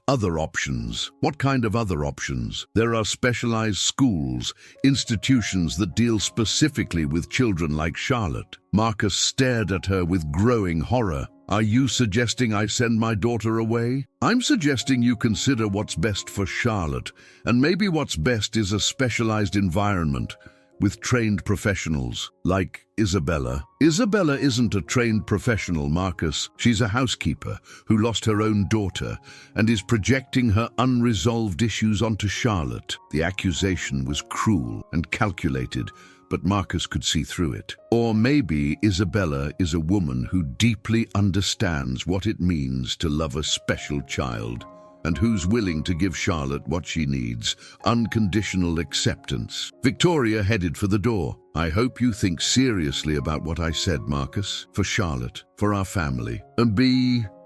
other options. What kind of other options? There are specialized schools, institutions that deal specifically with children like Charlotte. Marcus stared at her with growing horror. Are you suggesting I send my daughter away? I'm suggesting you consider what's best for Charlotte, and maybe what's best is a specialized environment with trained professionals, like Isabella. Isabella isn't a trained professional, Marcus. She's a housekeeper who lost her own daughter and is projecting her unresolved issues onto Charlotte. The accusation was cruel and calculated, but Marcus could see through it. Or maybe Isabella is a woman who deeply understands what it means to love a special child, and who's willing to give Charlotte what she needs, unconditional acceptance. Victoria headed for the door. I hope you think seriously about what I said, Marcus, for Charlotte, for our family. And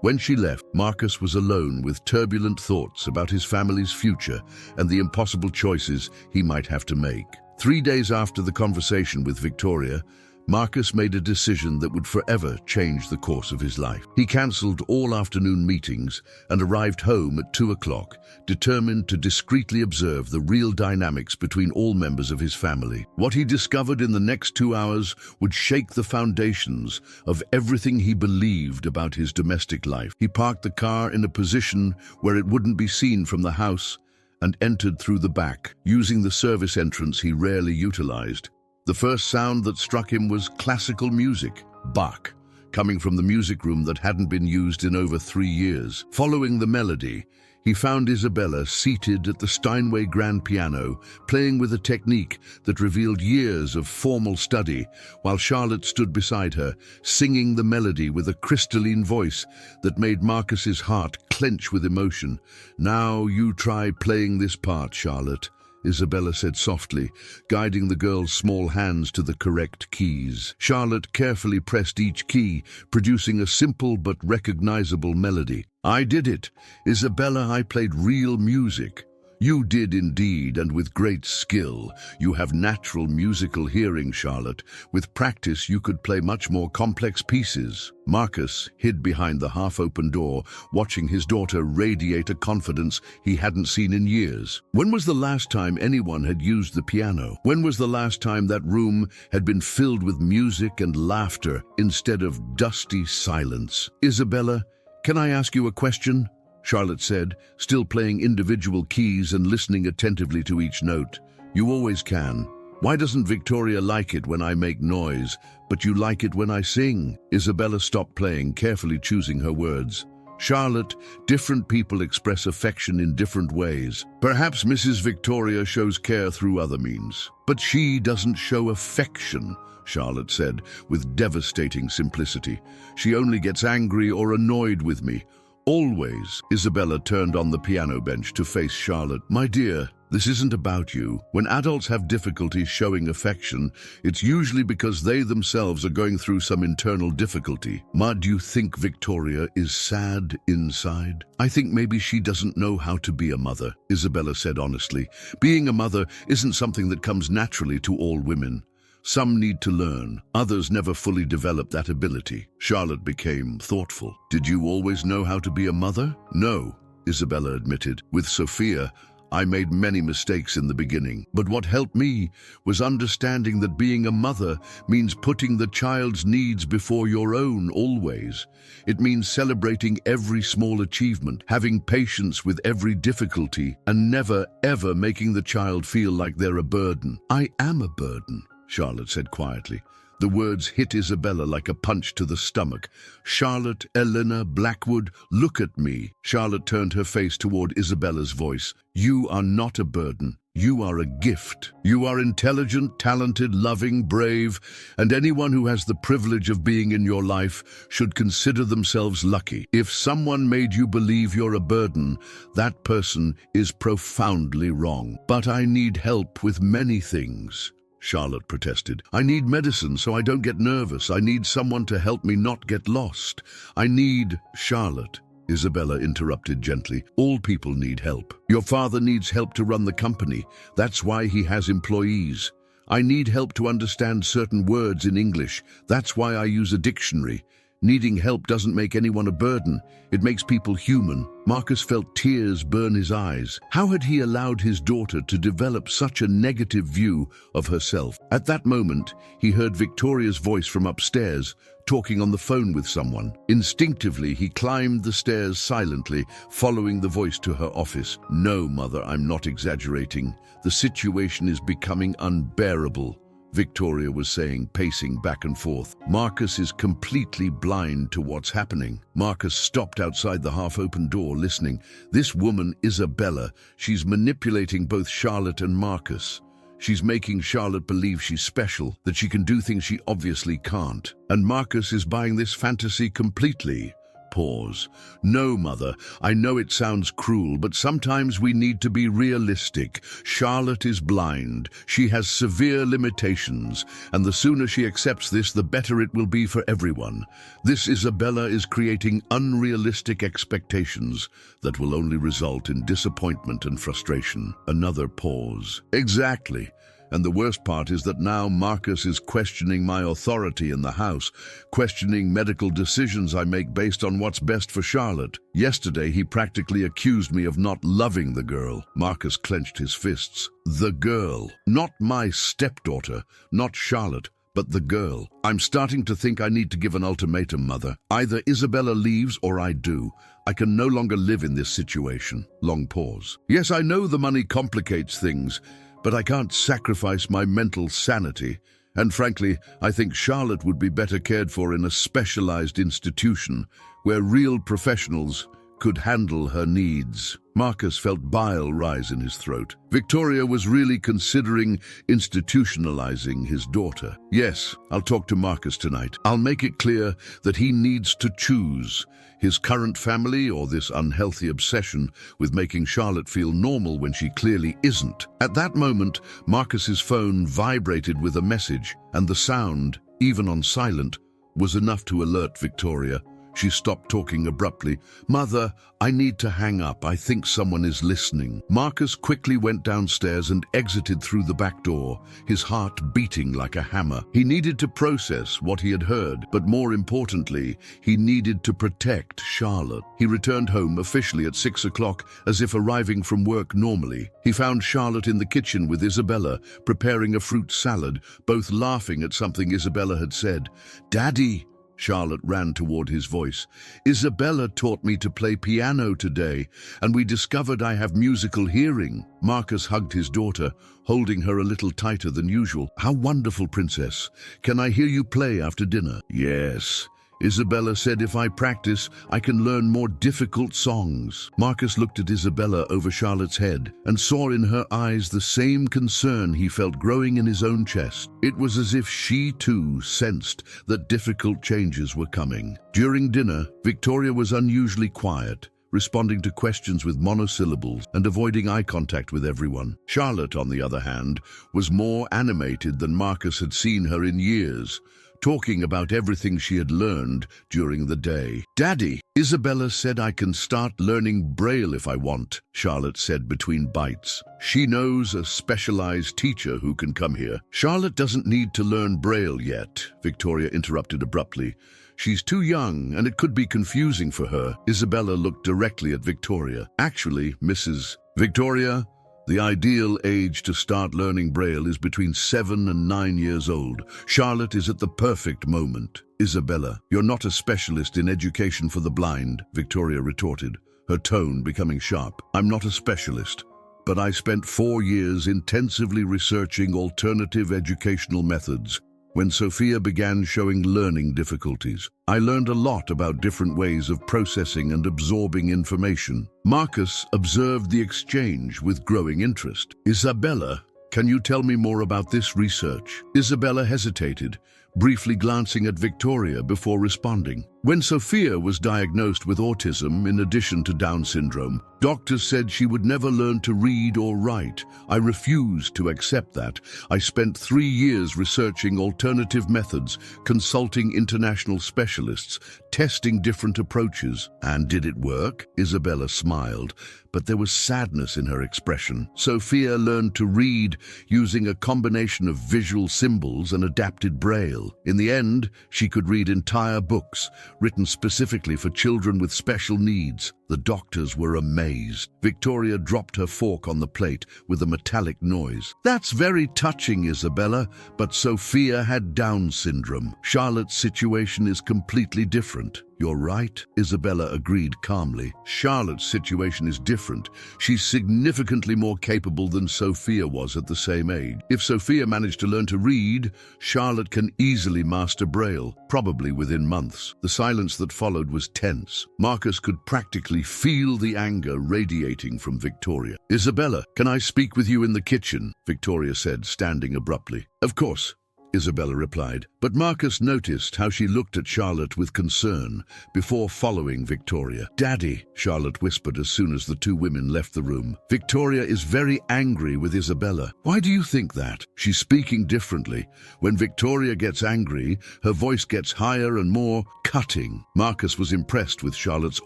when she left, Marcus was alone with turbulent thoughts about his family's future and the impossible choices he might have to make. 3 days after the conversation with Victoria, Marcus made a decision that would forever change the course of his life. He cancelled all afternoon meetings and arrived home at 2 o'clock, determined to discreetly observe the real dynamics between all members of his family. What he discovered in the next 2 hours would shake the foundations of everything he believed about his domestic life. He parked the car in a position where it wouldn't be seen from the house and entered through the back, using the service entrance he rarely utilized. The first sound that struck him was classical music, Bach, coming from the music room that hadn't been used in over 3 years. Following the melody, he found Isabella seated at the Steinway grand piano, playing with a technique that revealed years of formal study, while Charlotte stood beside her, singing the melody with a crystalline voice that made Marcus's heart clench with emotion. "Now you try playing this part, Charlotte," Isabella said softly, guiding the girl's small hands to the correct keys. Charlotte carefully pressed each key, producing a simple but recognizable melody. "I did it. Isabella, I played real music." "You did indeed, and with great skill. You have natural musical hearing, Charlotte. With practice, you could play much more complex pieces." Marcus hid behind the half-open door, watching his daughter radiate a confidence he hadn't seen in years. When was the last time anyone had used the piano? When was the last time that room had been filled with music and laughter instead of dusty silence? "Isabella, can I ask you a question?" Charlotte said, still playing individual keys and listening attentively to each note. "You always can. Why doesn't Victoria like it when I make noise, but you like it when I sing?" Isabella stopped playing, carefully choosing her words. "Charlotte, different people express affection in different ways. Perhaps Mrs. Victoria shows care through other means. But she doesn't show affection," Charlotte said, with devastating simplicity. "She only gets angry or annoyed with me. Always." Isabella turned on the piano bench to face Charlotte. "My dear, this isn't about you. When adults have difficulty showing affection, it's usually because they themselves are going through some internal difficulty. Ma, do you think Victoria is sad inside?" "I think maybe she doesn't know how to be a mother," Isabella said honestly. "Being a mother isn't something that comes naturally to all women. Some need to learn, others never fully develop that ability." Charlotte became thoughtful. "Did you always know how to be a mother?" "No," Isabella admitted. "With Sophia, I made many mistakes in the beginning. But what helped me was understanding that being a mother means putting the child's needs before your own always. It means celebrating every small achievement, having patience with every difficulty, and never, ever making the child feel like they're a burden." "I am a burden," Charlotte said quietly. The words hit Isabella like a punch to the stomach. "Charlotte, Elena, Blackwood, look at me." Charlotte turned her face toward Isabella's voice. "You are not a burden. You are a gift. You are intelligent, talented, loving, brave, and anyone who has the privilege of being in your life should consider themselves lucky. If someone made you believe you're a burden, that person is profoundly wrong." "But I need help with many things," Charlotte protested. "I need medicine so I don't get nervous. I need someone to help me not get lost. I need—" "Charlotte," Isabella interrupted gently, "all people need help. Your father needs help to run the company. That's why he has employees. I need help to understand certain words in English. That's why I use a dictionary. Needing help doesn't make anyone a burden. It makes people human." Marcus felt tears burn his eyes. How had he allowed his daughter to develop such a negative view of herself? At that moment, he heard Victoria's voice from upstairs, talking on the phone with someone. Instinctively, he climbed the stairs silently, following the voice to her office. "No, Mother, I'm not exaggerating. The situation is becoming unbearable," Victoria was saying, pacing back and forth. "Marcus is completely blind to what's happening." Marcus stopped outside the half-open door, listening. "This woman, Isabella, she's manipulating both Charlotte and Marcus. She's making Charlotte believe she's special, that she can do things she obviously can't. And Marcus is buying this fantasy completely." Pause. "No, Mother, I know it sounds cruel, but sometimes we need to be realistic. Charlotte is blind. She has severe limitations, and the sooner she accepts this, the better it will be for everyone. This Isabella is creating unrealistic expectations that will only result in disappointment and frustration." Another pause. "Exactly. And the worst part is that now Marcus is questioning my authority in the house, questioning medical decisions I make based on what's best for Charlotte. Yesterday, he practically accused me of not loving the girl. Marcus clenched his fists. The girl. Not my stepdaughter, not Charlotte, but the girl. I'm starting to think I need to give an ultimatum, Mother. Either Isabella leaves or I do. I can no longer live in this situation. Long pause. Yes, I know the money complicates things, but I can't sacrifice my mental sanity. And frankly, I think Charlotte would be better cared for in a specialized institution where real professionals could handle her needs. Marcus felt bile rise in his throat. Victoria was really considering institutionalizing his daughter. Yes, I'll talk to Marcus tonight. I'll make it clear that he needs to choose his current family or this unhealthy obsession with making Charlotte feel normal when she clearly isn't. At that moment, Marcus's phone vibrated with a message, and the sound, even on silent, was enough to alert Victoria. She stopped talking abruptly. Mother, I need to hang up. I think someone is listening. Marcus quickly went downstairs and exited through the back door, his heart beating like a hammer. He needed to process what he had heard, but more importantly, he needed to protect Charlotte. He returned home officially at 6 o'clock, as if arriving from work normally. He found Charlotte in the kitchen with Isabella, preparing a fruit salad, both laughing at something Isabella had said. Daddy! Charlotte ran toward his voice. Isabella taught me to play piano today, and we discovered I have musical hearing. Marcus hugged his daughter, holding her a little tighter than usual. How wonderful, Princess. Can I hear you play after dinner? Yes. Isabella said if I practice, I can learn more difficult songs. Marcus looked at Isabella over Charlotte's head and saw in her eyes the same concern he felt growing in his own chest. It was as if she too sensed that difficult changes were coming. During dinner, Victoria was unusually quiet, responding to questions with monosyllables and avoiding eye contact with everyone. Charlotte, on the other hand, was more animated than Marcus had seen her in years, talking about everything she had learned during the day. Daddy, Isabella said I can start learning Braille if I want, Charlotte said between bites. She knows a specialized teacher who can come here. Charlotte doesn't need to learn Braille yet, Victoria interrupted abruptly. She's too young, and it could be confusing for her. Isabella looked directly at Victoria. Actually, Mrs. Victoria, the ideal age to start learning Braille is between 7 and 9 years old. Charlotte is at the perfect moment. Isabella, you're not a specialist in education for the blind, Victoria retorted, her tone becoming sharp. I'm not a specialist, but I spent 4 years intensively researching alternative educational methods. When Sophia began showing learning difficulties, I learned a lot about different ways of processing and absorbing information. Marcus observed the exchange with growing interest. Isabella, can you tell me more about this research? Isabella hesitated, briefly glancing at Victoria before responding. When Sophia was diagnosed with autism in addition to Down syndrome, doctors said she would never learn to read or write. I refused to accept that. I spent 3 years researching alternative methods, consulting international specialists, testing different approaches. And did it work? Isabella smiled, but there was sadness in her expression. Sophia learned to read using a combination of visual symbols and adapted Braille. In the end, she could read entire books, written specifically for children with special needs. The doctors were amazed. Victoria dropped her fork on the plate with a metallic noise. That's very touching, Isabella, but Sophia had Down syndrome. Charlotte's situation is completely different. You're right, Isabella agreed calmly. Charlotte's situation is different. She's significantly more capable than Sophia was at the same age. If Sophia managed to learn to read, Charlotte can easily master Braille, probably within months. The silence that followed was tense. Marcus could practically feel the anger radiating from Victoria. Isabella, can I speak with you in the kitchen? Victoria said, standing abruptly. Of course, Isabella replied, but Marcus noticed how she looked at Charlotte with concern before following Victoria. Daddy, Charlotte whispered as soon as the two women left the room. Victoria is very angry with Isabella. Why do you think that? She's speaking differently. When Victoria gets angry, her voice gets higher and more cutting. Marcus was impressed with Charlotte's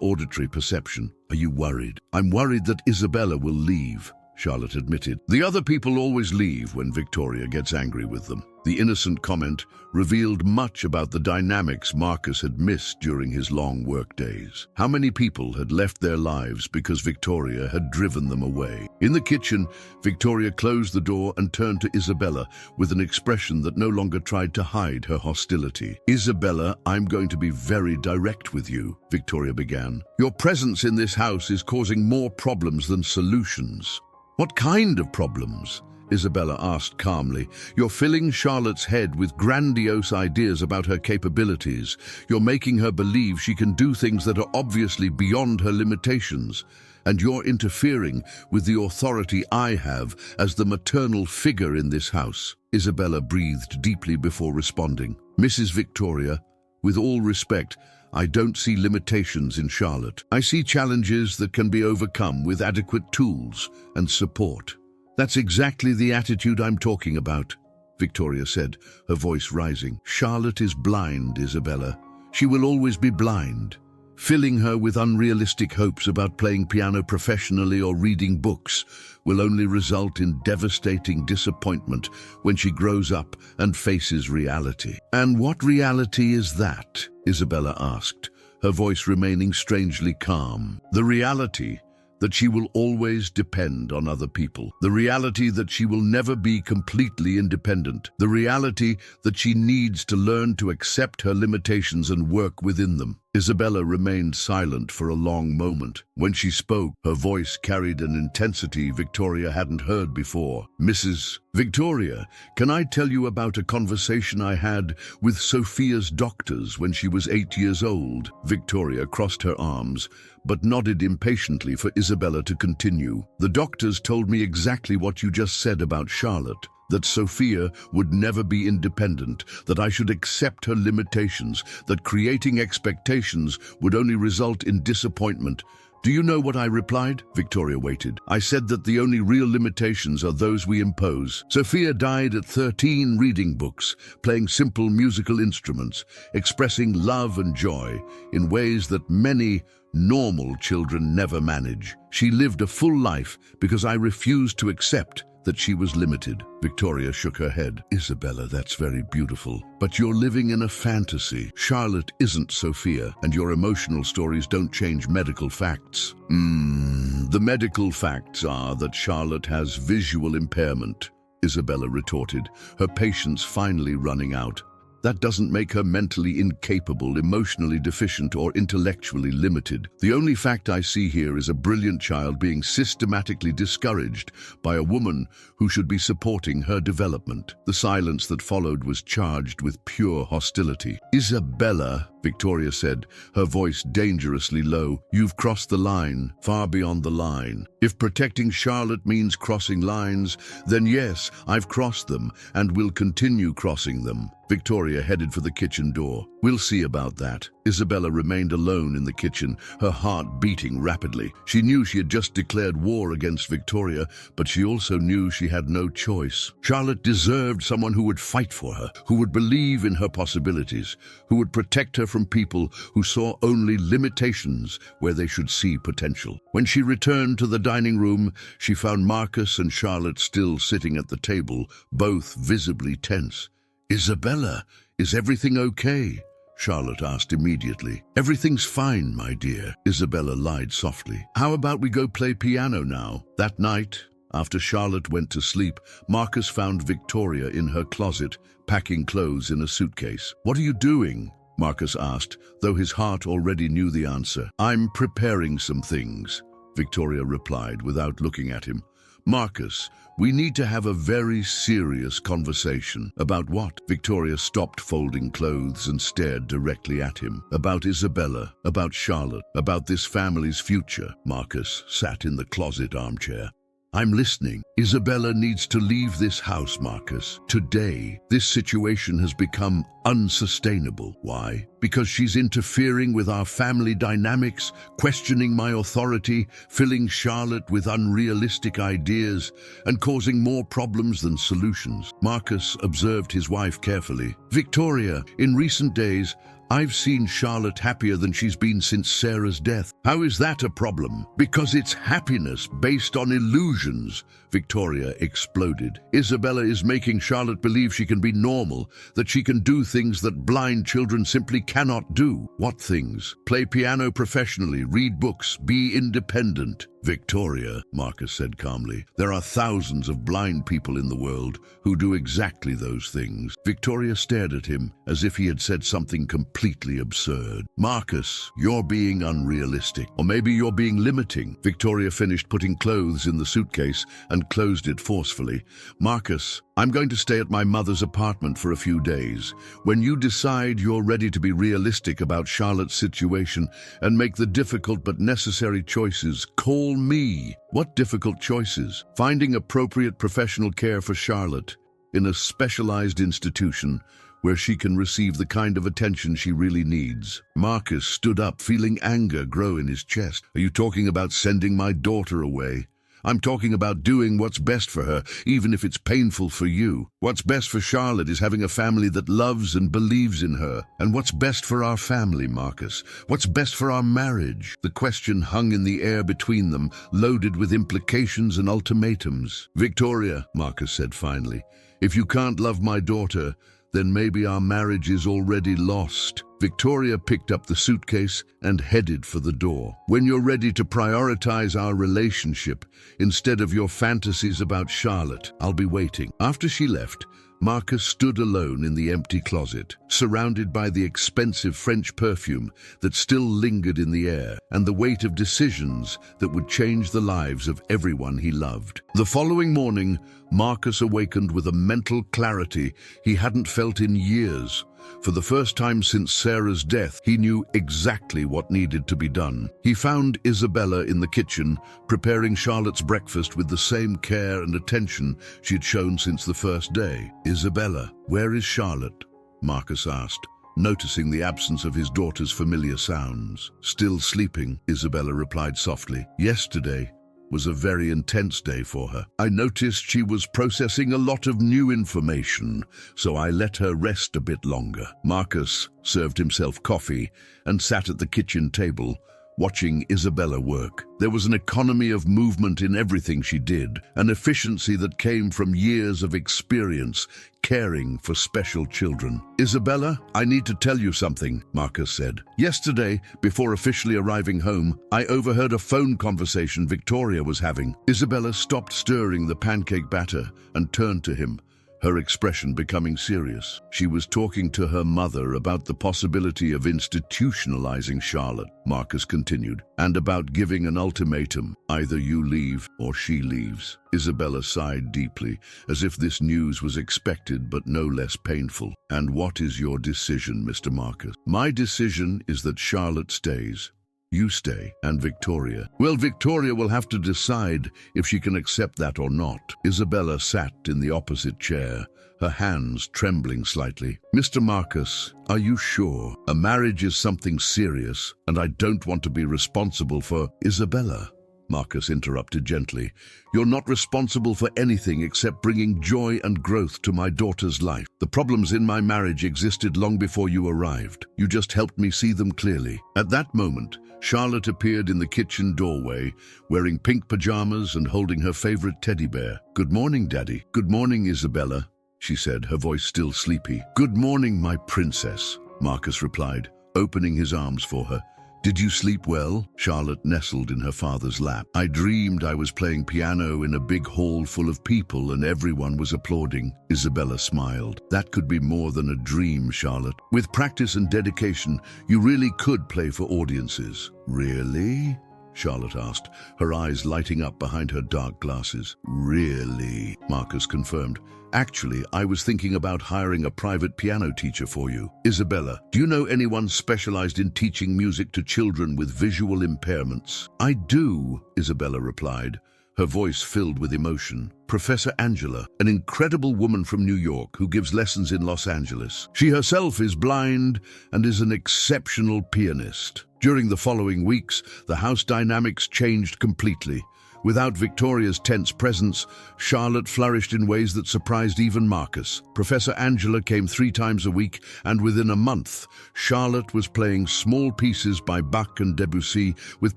auditory perception. Are you worried? I'm worried that Isabella will leave. Charlotte admitted. The other people always leave when Victoria gets angry with them. The innocent comment revealed much about the dynamics Marcus had missed during his long work days. How many people had left their lives because Victoria had driven them away? In the kitchen, Victoria closed the door and turned to Isabella with an expression that no longer tried to hide her hostility. Isabella, I'm going to be very direct with you, Victoria began. Your presence in this house is causing more problems than solutions. What kind of problems? Isabella asked calmly. You're filling Charlotte's head with grandiose ideas about her capabilities. You're making her believe she can do things that are obviously beyond her limitations. And you're interfering with the authority I have as the maternal figure in this house. Isabella breathed deeply before responding. Mrs. Victoria, with all respect, I don't see limitations in Charlotte. I see challenges that can be overcome with adequate tools and support. That's exactly the attitude I'm talking about, Victoria said, her voice rising. Charlotte is blind, Isabella. She will always be blind. Filling her with unrealistic hopes about playing piano professionally or reading books will only result in devastating disappointment when she grows up and faces reality. And what reality is that? Isabella asked, her voice remaining strangely calm. The reality that she will always depend on other people. The reality that she will never be completely independent. The reality that she needs to learn to accept her limitations and work within them. Isabella remained silent for a long moment. When she spoke, her voice carried an intensity Victoria hadn't heard before. Mrs. Victoria, can I tell you about a conversation I had with Sophia's doctors when she was 8 years old? Victoria crossed her arms, but nodded impatiently for Isabella to continue. The doctors told me exactly what you just said about Charlotte. That Sophia would never be independent, that I should accept her limitations, that creating expectations would only result in disappointment. Do you know what I replied? Victoria waited. I said that the only real limitations are those we impose. Sophia died at 13 reading books, playing simple musical instruments, expressing love and joy in ways that many normal children never manage. She lived a full life because I refused to accept that she was limited. Victoria shook her head. Isabella, that's very beautiful, but you're living in a fantasy. Charlotte isn't Sophia, and your emotional stories don't change medical facts. The medical facts are that Charlotte has visual impairment, Isabella retorted, her patience finally running out. That doesn't make her mentally incapable, emotionally deficient, or intellectually limited. The only fact I see here is a brilliant child being systematically discouraged by a woman who should be supporting her development. The silence that followed was charged with pure hostility. Isabella, Victoria said, her voice dangerously low, you've crossed the line, far beyond the line. If protecting Charlotte means crossing lines, then yes, I've crossed them and will continue crossing them. Victoria headed for the kitchen door. We'll see about that. Isabella remained alone in the kitchen, her heart beating rapidly. She knew she had just declared war against Victoria, but she also knew she had no choice. Charlotte deserved someone who would fight for her, who would believe in her possibilities, who would protect her from people who saw only limitations where they should see potential. When she returned to the dining room, she found Marcus and Charlotte still sitting at the table, both visibly tense. Isabella, is everything okay? Charlotte asked immediately. Everything's fine, my dear, Isabella lied softly. How about we go play piano now? That night, after Charlotte went to sleep, Marcus found Victoria in her closet, packing clothes in a suitcase. What are you doing? Marcus asked, though his heart already knew the answer. I'm preparing some things, Victoria replied without looking at him. Marcus, we need to have a very serious conversation. About what? Victoria stopped folding clothes and stared directly at him. About Isabella, about Charlotte, about this family's future. Marcus sat in the closet armchair. I'm listening. Isabella needs to leave this house, Marcus. Today, this situation has become unsustainable. Why? Because she's interfering with our family dynamics, questioning my authority, filling Charlotte with unrealistic ideas, and causing more problems than solutions. Marcus observed his wife carefully. Victoria, in recent days, I've seen Charlotte happier than she's been since Sarah's death. How is that a problem? Because it's happiness based on illusions, Victoria exploded. Isabella is making Charlotte believe she can be normal, that she can do things that blind children simply cannot do. What things? Play piano professionally, read books, be independent. Victoria, Marcus said calmly, there are thousands of blind people in the world who do exactly those things. Victoria stared at him as if he had said something completely absurd. Marcus, you're being unrealistic. Or maybe you're being limiting. Victoria finished putting clothes in the suitcase and closed it forcefully. Marcus, I'm going to stay at my mother's apartment for a few days. When you decide you're ready to be realistic about Charlotte's situation and make the difficult but necessary choices, call me. What difficult choices? Finding appropriate professional care for Charlotte in a specialized institution where she can receive the kind of attention she really needs. Marcus stood up, feeling anger grow in his chest. Are you talking about sending my daughter away? I'm talking about doing what's best for her, even if it's painful for you. What's best for Charlotte is having a family that loves and believes in her. And what's best for our family, Marcus? What's best for our marriage? The question hung in the air between them, loaded with implications and ultimatums. Victoria, Marcus said finally, if you can't love my daughter, then maybe our marriage is already lost. Victoria picked up the suitcase and headed for the door. When you're ready to prioritize our relationship instead of your fantasies about Charlotte, I'll be waiting. After she left, Marcus stood alone in the empty closet, surrounded by the expensive French perfume that still lingered in the air and the weight of decisions that would change the lives of everyone he loved. The following morning, Marcus awakened with a mental clarity he hadn't felt in years. For the first time since Sarah's death, he knew exactly what needed to be done. He found Isabella in the kitchen, preparing Charlotte's breakfast with the same care and attention she'd shown since the first day. Isabella, where is Charlotte? Marcus asked, noticing the absence of his daughter's familiar sounds. Still sleeping, Isabella replied softly. Yesterday was a very intense day for her. I noticed she was processing a lot of new information, so I let her rest a bit longer. Marcus served himself coffee and sat at the kitchen table, watching Isabella work. There was an economy of movement in everything she did, an efficiency that came from years of experience caring for special children. Isabella, I need to tell you something, Marcus said. Yesterday, before officially arriving home, I overheard a phone conversation Victoria was having. Isabella stopped stirring the pancake batter and turned to him, her expression becoming serious. She was talking to her mother about the possibility of institutionalizing Charlotte, Marcus continued, and about giving an ultimatum. Either you leave or she leaves. Isabella sighed deeply, as if this news was expected but no less painful. And what is your decision, Mr. Marcus? My decision is that Charlotte stays. You stay, and Victoria. Well, Victoria will have to decide if she can accept that or not. Isabella sat in the opposite chair, her hands trembling slightly. Mr. Marcus, are you sure? A marriage is something serious, and I don't want to be responsible for... Isabella, Marcus interrupted gently. You're not responsible for anything except bringing joy and growth to my daughter's life. The problems in my marriage existed long before you arrived. You just helped me see them clearly. At that moment, Charlotte appeared in the kitchen doorway, wearing pink pajamas and holding her favorite teddy bear. Good morning, Daddy. Good morning, Isabella, she said, her voice still sleepy. Good morning, my princess, Marcus replied, opening his arms for her. Did you sleep well? Charlotte nestled in her father's lap. I dreamed I was playing piano in a big hall full of people and everyone was applauding. Isabella smiled. That could be more than a dream, Charlotte. With practice and dedication, you really could play for audiences. Really? Charlotte asked, her eyes lighting up behind her dark glasses. Really? Marcus confirmed. Actually, I was thinking about hiring a private piano teacher for you. Isabella, do you know anyone specialized in teaching music to children with visual impairments? I do, Isabella replied, her voice filled with emotion. Professor Angela, an incredible woman from New York who gives lessons in Los Angeles. She herself is blind and is an exceptional pianist. During the following weeks, the house dynamics changed completely. Without Victoria's tense presence, Charlotte flourished in ways that surprised even Marcus. Professor Angela came 3 times a week, and within a month, Charlotte was playing small pieces by Bach and Debussy with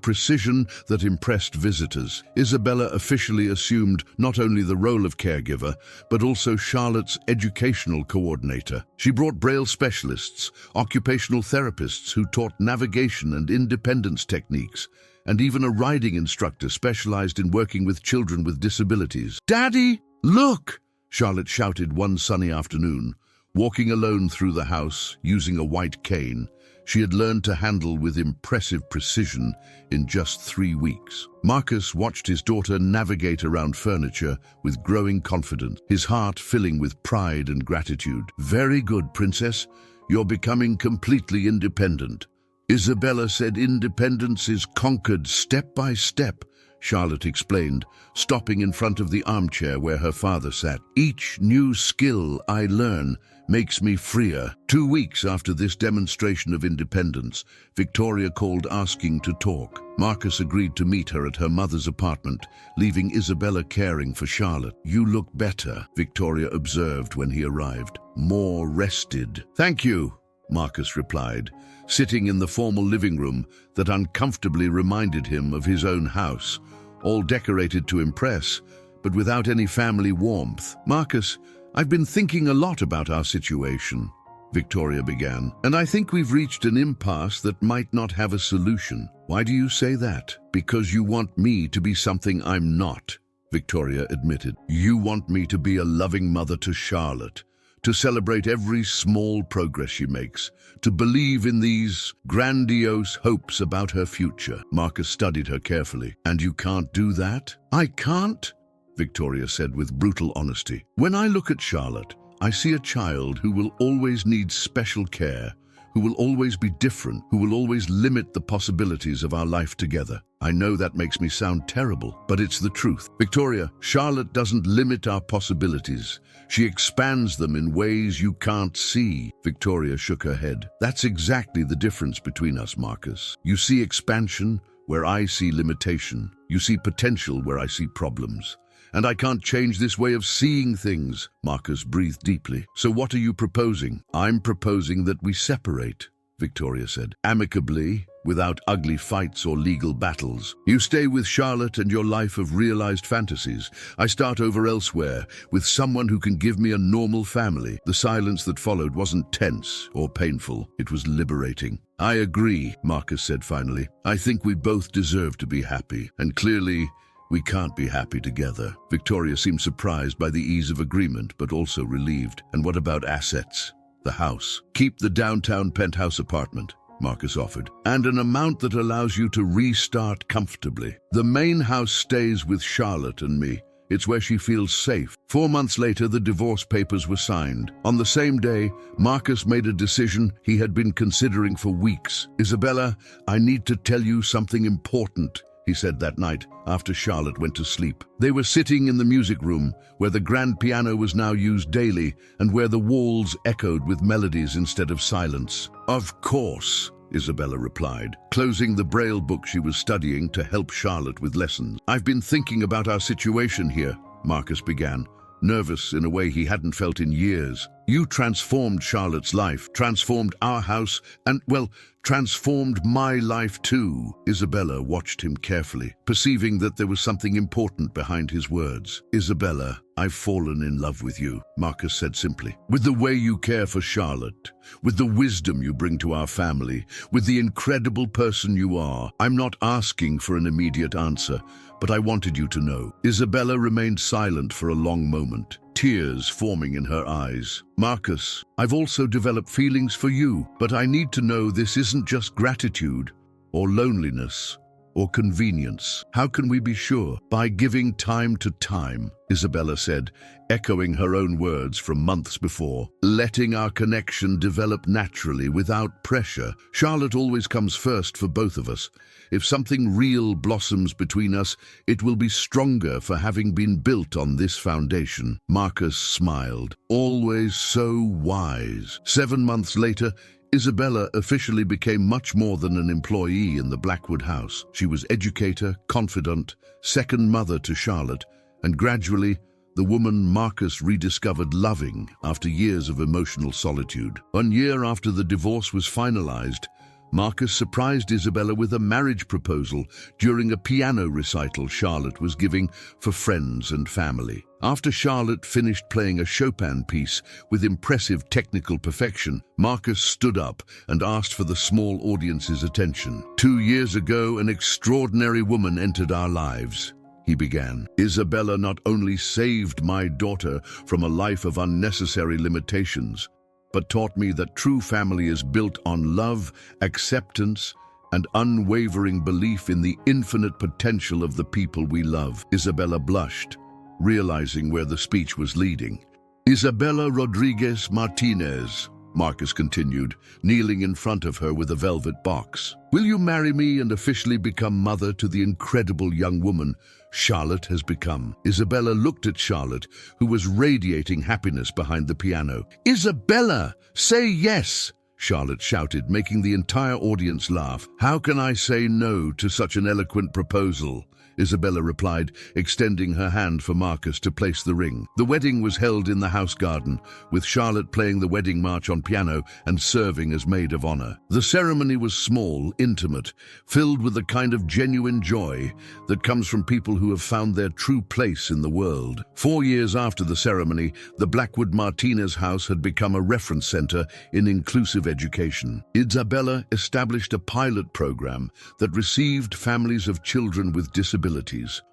precision that impressed visitors. Isabella officially assumed not only the role of caregiver, but also Charlotte's educational coordinator. She brought Braille specialists, occupational therapists who taught navigation and independence techniques, and even a riding instructor specialized in working with children with disabilities. "Daddy, look!" Charlotte shouted one sunny afternoon. Walking alone through the house, using a white cane, she had learned to handle with impressive precision in just 3 weeks. Marcus watched his daughter navigate around furniture with growing confidence, his heart filling with pride and gratitude. "Very good, princess. You're becoming completely independent." Isabella said independence is conquered step by step, Charlotte explained, stopping in front of the armchair where her father sat. "Each new skill I learn makes me freer." 2 weeks after this demonstration of independence, Victoria called asking to talk. Marcus agreed to meet her at her mother's apartment, leaving Isabella caring for Charlotte. "You look better," Victoria observed when he arrived. "More rested." "Thank you," Marcus replied, sitting in the formal living room that uncomfortably reminded him of his own house, all decorated to impress, but without any family warmth. "Marcus, I've been thinking a lot about our situation," Victoria began, "and I think we've reached an impasse that might not have a solution." "Why do you say that?" "Because you want me to be something I'm not," Victoria admitted. "You want me to be a loving mother to Charlotte, to celebrate every small progress she makes, to believe in these grandiose hopes about her future." Marcus studied her carefully. "And you can't do that?" "I can't," Victoria said with brutal honesty. "When I look at Charlotte, I see a child who will always need special care, who will always be different, who will always limit the possibilities of our life together. I know that makes me sound terrible, but it's the truth. Victoria, Charlotte doesn't limit our possibilities. She expands them in ways you can't see." Victoria shook her head. "That's exactly the difference between us, Marcus. You see expansion where I see limitation. You see potential where I see problems. And I can't change this way of seeing things." Marcus breathed deeply. "So what are you proposing?" "I'm proposing that we separate," Victoria said, "amicably, without ugly fights or legal battles. You stay with Charlotte and your life of realized fantasies. I start over elsewhere, with someone who can give me a normal family." The silence that followed wasn't tense or painful. It was liberating. "I agree," Marcus said finally. "I think we both deserve to be happy, and clearly, we can't be happy together." Victoria seemed surprised by the ease of agreement, but also relieved. "And what about assets? The house?" "Keep the downtown penthouse apartment," Marcus offered, "and an amount that allows you to restart comfortably. The main house stays with Charlotte and me. It's where she feels safe." 4 months later, the divorce papers were signed. On the same day, Marcus made a decision he had been considering for weeks. "Isabella, I need to tell you something important," he said that night after Charlotte went to sleep. They were sitting in the music room, where the grand piano was now used daily and where the walls echoed with melodies instead of silence. "Of course," Isabella replied, closing the Braille book she was studying to help Charlotte with lessons. "I've been thinking about our situation here," Marcus began, nervous in a way he hadn't felt in years. "You transformed Charlotte's life, transformed our house, and, well, transformed my life too." Isabella watched him carefully, perceiving that there was something important behind his words. "Isabella, I've fallen in love with you," Marcus said simply. "With the way you care for Charlotte, with the wisdom you bring to our family, with the incredible person you are. I'm not asking for an immediate answer, but I wanted you to know." Isabella remained silent for a long moment, tears forming in her eyes. "Marcus, I've also developed feelings for you, but I need to know this isn't just gratitude or loneliness or convenience. How can we be sure?" "By giving time to time," Isabella said, echoing her own words from months before. "Letting our connection develop naturally without pressure. Charlotte always comes first for both of us. If something real blossoms between us, it will be stronger for having been built on this foundation." Marcus smiled. Always so wise. 7 months later, Isabella officially became much more than an employee in the Blackwood house. She was educator, confidant, second mother to Charlotte, and gradually, the woman Marcus rediscovered loving after years of emotional solitude. 1 year after the divorce was finalized, Marcus surprised Isabella with a marriage proposal during a piano recital Charlotte was giving for friends and family. After Charlotte finished playing a Chopin piece with impressive technical perfection, Marcus stood up and asked for the small audience's attention. 2 years ago, an extraordinary woman entered our lives, he began. Isabella not only saved my daughter from a life of unnecessary limitations, but taught me that true family is built on love, acceptance, and unwavering belief in the infinite potential of the people we love. Isabella blushed, realizing where the speech was leading. Isabella Rodriguez Martinez, Marcus continued, kneeling in front of her with a velvet box. Will you marry me and officially become mother to the incredible young woman Charlotte has become? Isabella looked at Charlotte, who was radiating happiness behind the piano. Isabella, say yes, Charlotte shouted, making the entire audience laugh. How can I say no to such an eloquent proposal? Isabella replied, extending her hand for Marcus to place the ring. The wedding was held in the house garden, with Charlotte playing the wedding march on piano and serving as maid of honor. The ceremony was small, intimate, filled with the kind of genuine joy that comes from people who have found their true place in the world. 4 years after the ceremony, the Blackwood Martinez house had become a reference center in inclusive education. Isabella established a pilot program that received families of children with disabilities,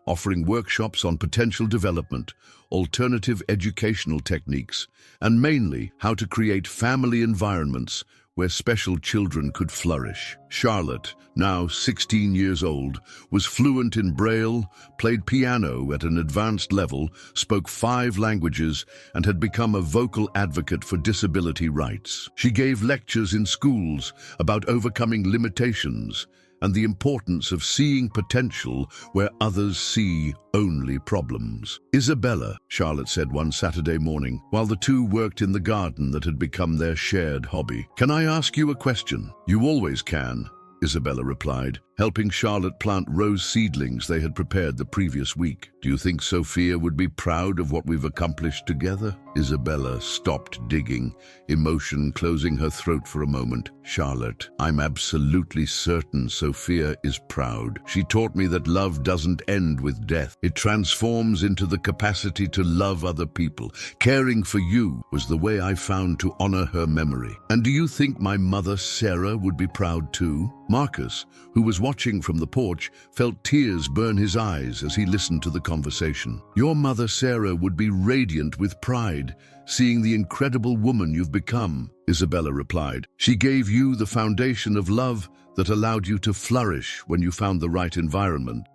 offering workshops on potential development, alternative educational techniques, and mainly how to create family environments where special children could flourish. Charlotte, now 16 years old, was fluent in Braille, played piano at an advanced level, spoke 5 languages, and had become a vocal advocate for disability rights. She gave lectures in schools about overcoming limitations and the importance of seeing potential where others see only problems. Isabella, Charlotte said one Saturday morning, while the two worked in the garden that had become their shared hobby. Can I ask you a question? You always can, Isabella replied, helping Charlotte plant rose seedlings they had prepared the previous week. Do you think Sophia would be proud of what we've accomplished together? Isabella stopped digging, emotion closing her throat for a moment. Charlotte, I'm absolutely certain Sophia is proud. She taught me that love doesn't end with death. It transforms into the capacity to love other people. Caring for you was the way I found to honor her memory. And do you think my mother Sarah would be proud too? Marcus, who was watching from the porch, felt tears burn his eyes as he listened to the conversation. Your mother Sarah would be radiant with pride, seeing the incredible woman you've become, Isabella replied. She gave you the foundation of love that allowed you to flourish when you found the right environment.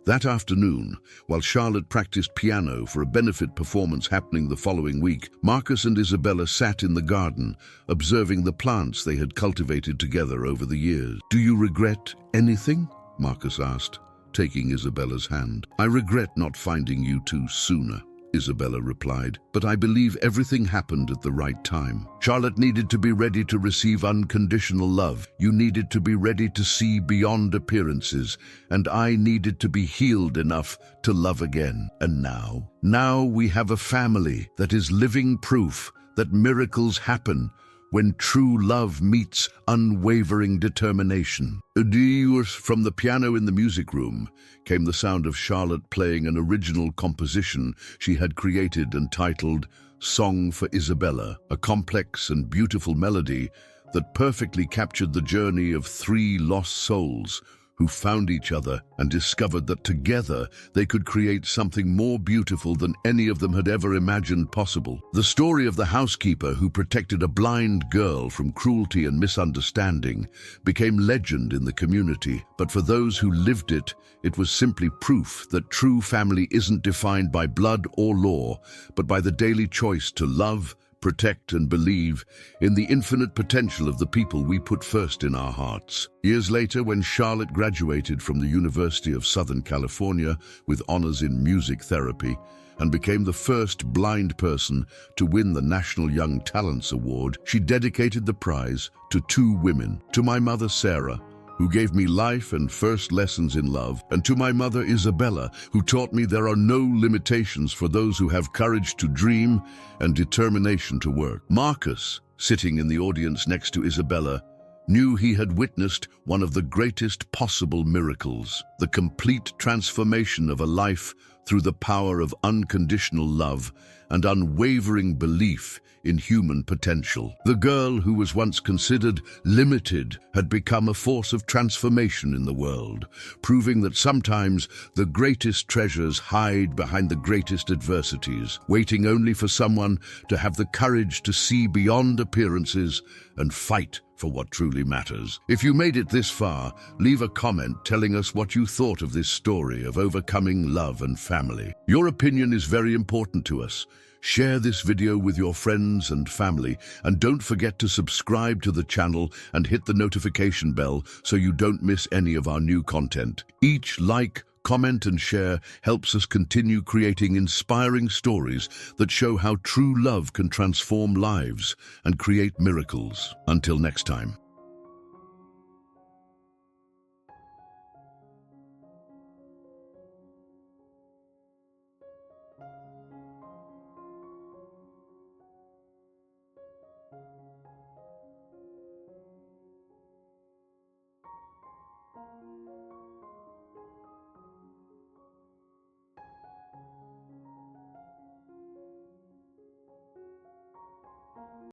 That afternoon, while Charlotte practiced piano for a benefit performance happening the following week, Marcus and Isabella sat in the garden, observing the plants they had cultivated together over the years. Do you regret anything? Marcus asked, taking Isabella's hand. I regret not finding you two sooner, Isabella replied, but I believe everything happened at the right time. Charlotte needed to be ready to receive unconditional love. You needed to be ready to see beyond appearances, and I needed to be healed enough to love again. And now we have a family that is living proof that miracles happen when true love meets unwavering determination. From the piano in the music room came the sound of Charlotte playing an original composition she had created entitled Song for Isabella, a complex and beautiful melody that perfectly captured the journey of 3 lost souls who found each other and discovered that together they could create something more beautiful than any of them had ever imagined possible. The story of the housekeeper who protected a blind girl from cruelty and misunderstanding became legend in the community, but for those who lived it, it was simply proof that true family isn't defined by blood or law, but by the daily choice to love, protect and believe in the infinite potential of the people we put first in our hearts. Years later, when Charlotte graduated from the University of Southern California with honors in music therapy and became the first blind person to win the National Young Talents Award, she dedicated the prize to 2 women, to my mother Sarah, who gave me life and first lessons in love, and to my mother Isabella, who taught me there are no limitations for those who have courage to dream and determination to work. Marcus, sitting in the audience next to Isabella, knew he had witnessed one of the greatest possible miracles, the complete transformation of a life through the power of unconditional love and unwavering belief in human potential. The girl who was once considered limited had become a force of transformation in the world, proving that sometimes the greatest treasures hide behind the greatest adversities, waiting only for someone to have the courage to see beyond appearances and fight for what truly matters. If you made it this far, leave a comment telling us what you thought of this story of overcoming love and family. Your opinion is very important to us. Share this video with your friends and family, and don't forget to subscribe to the channel and hit the notification bell so you don't miss any of our new content. Each like, comment and share helps us continue creating inspiring stories that show how true love can transform lives and create miracles. Until next time.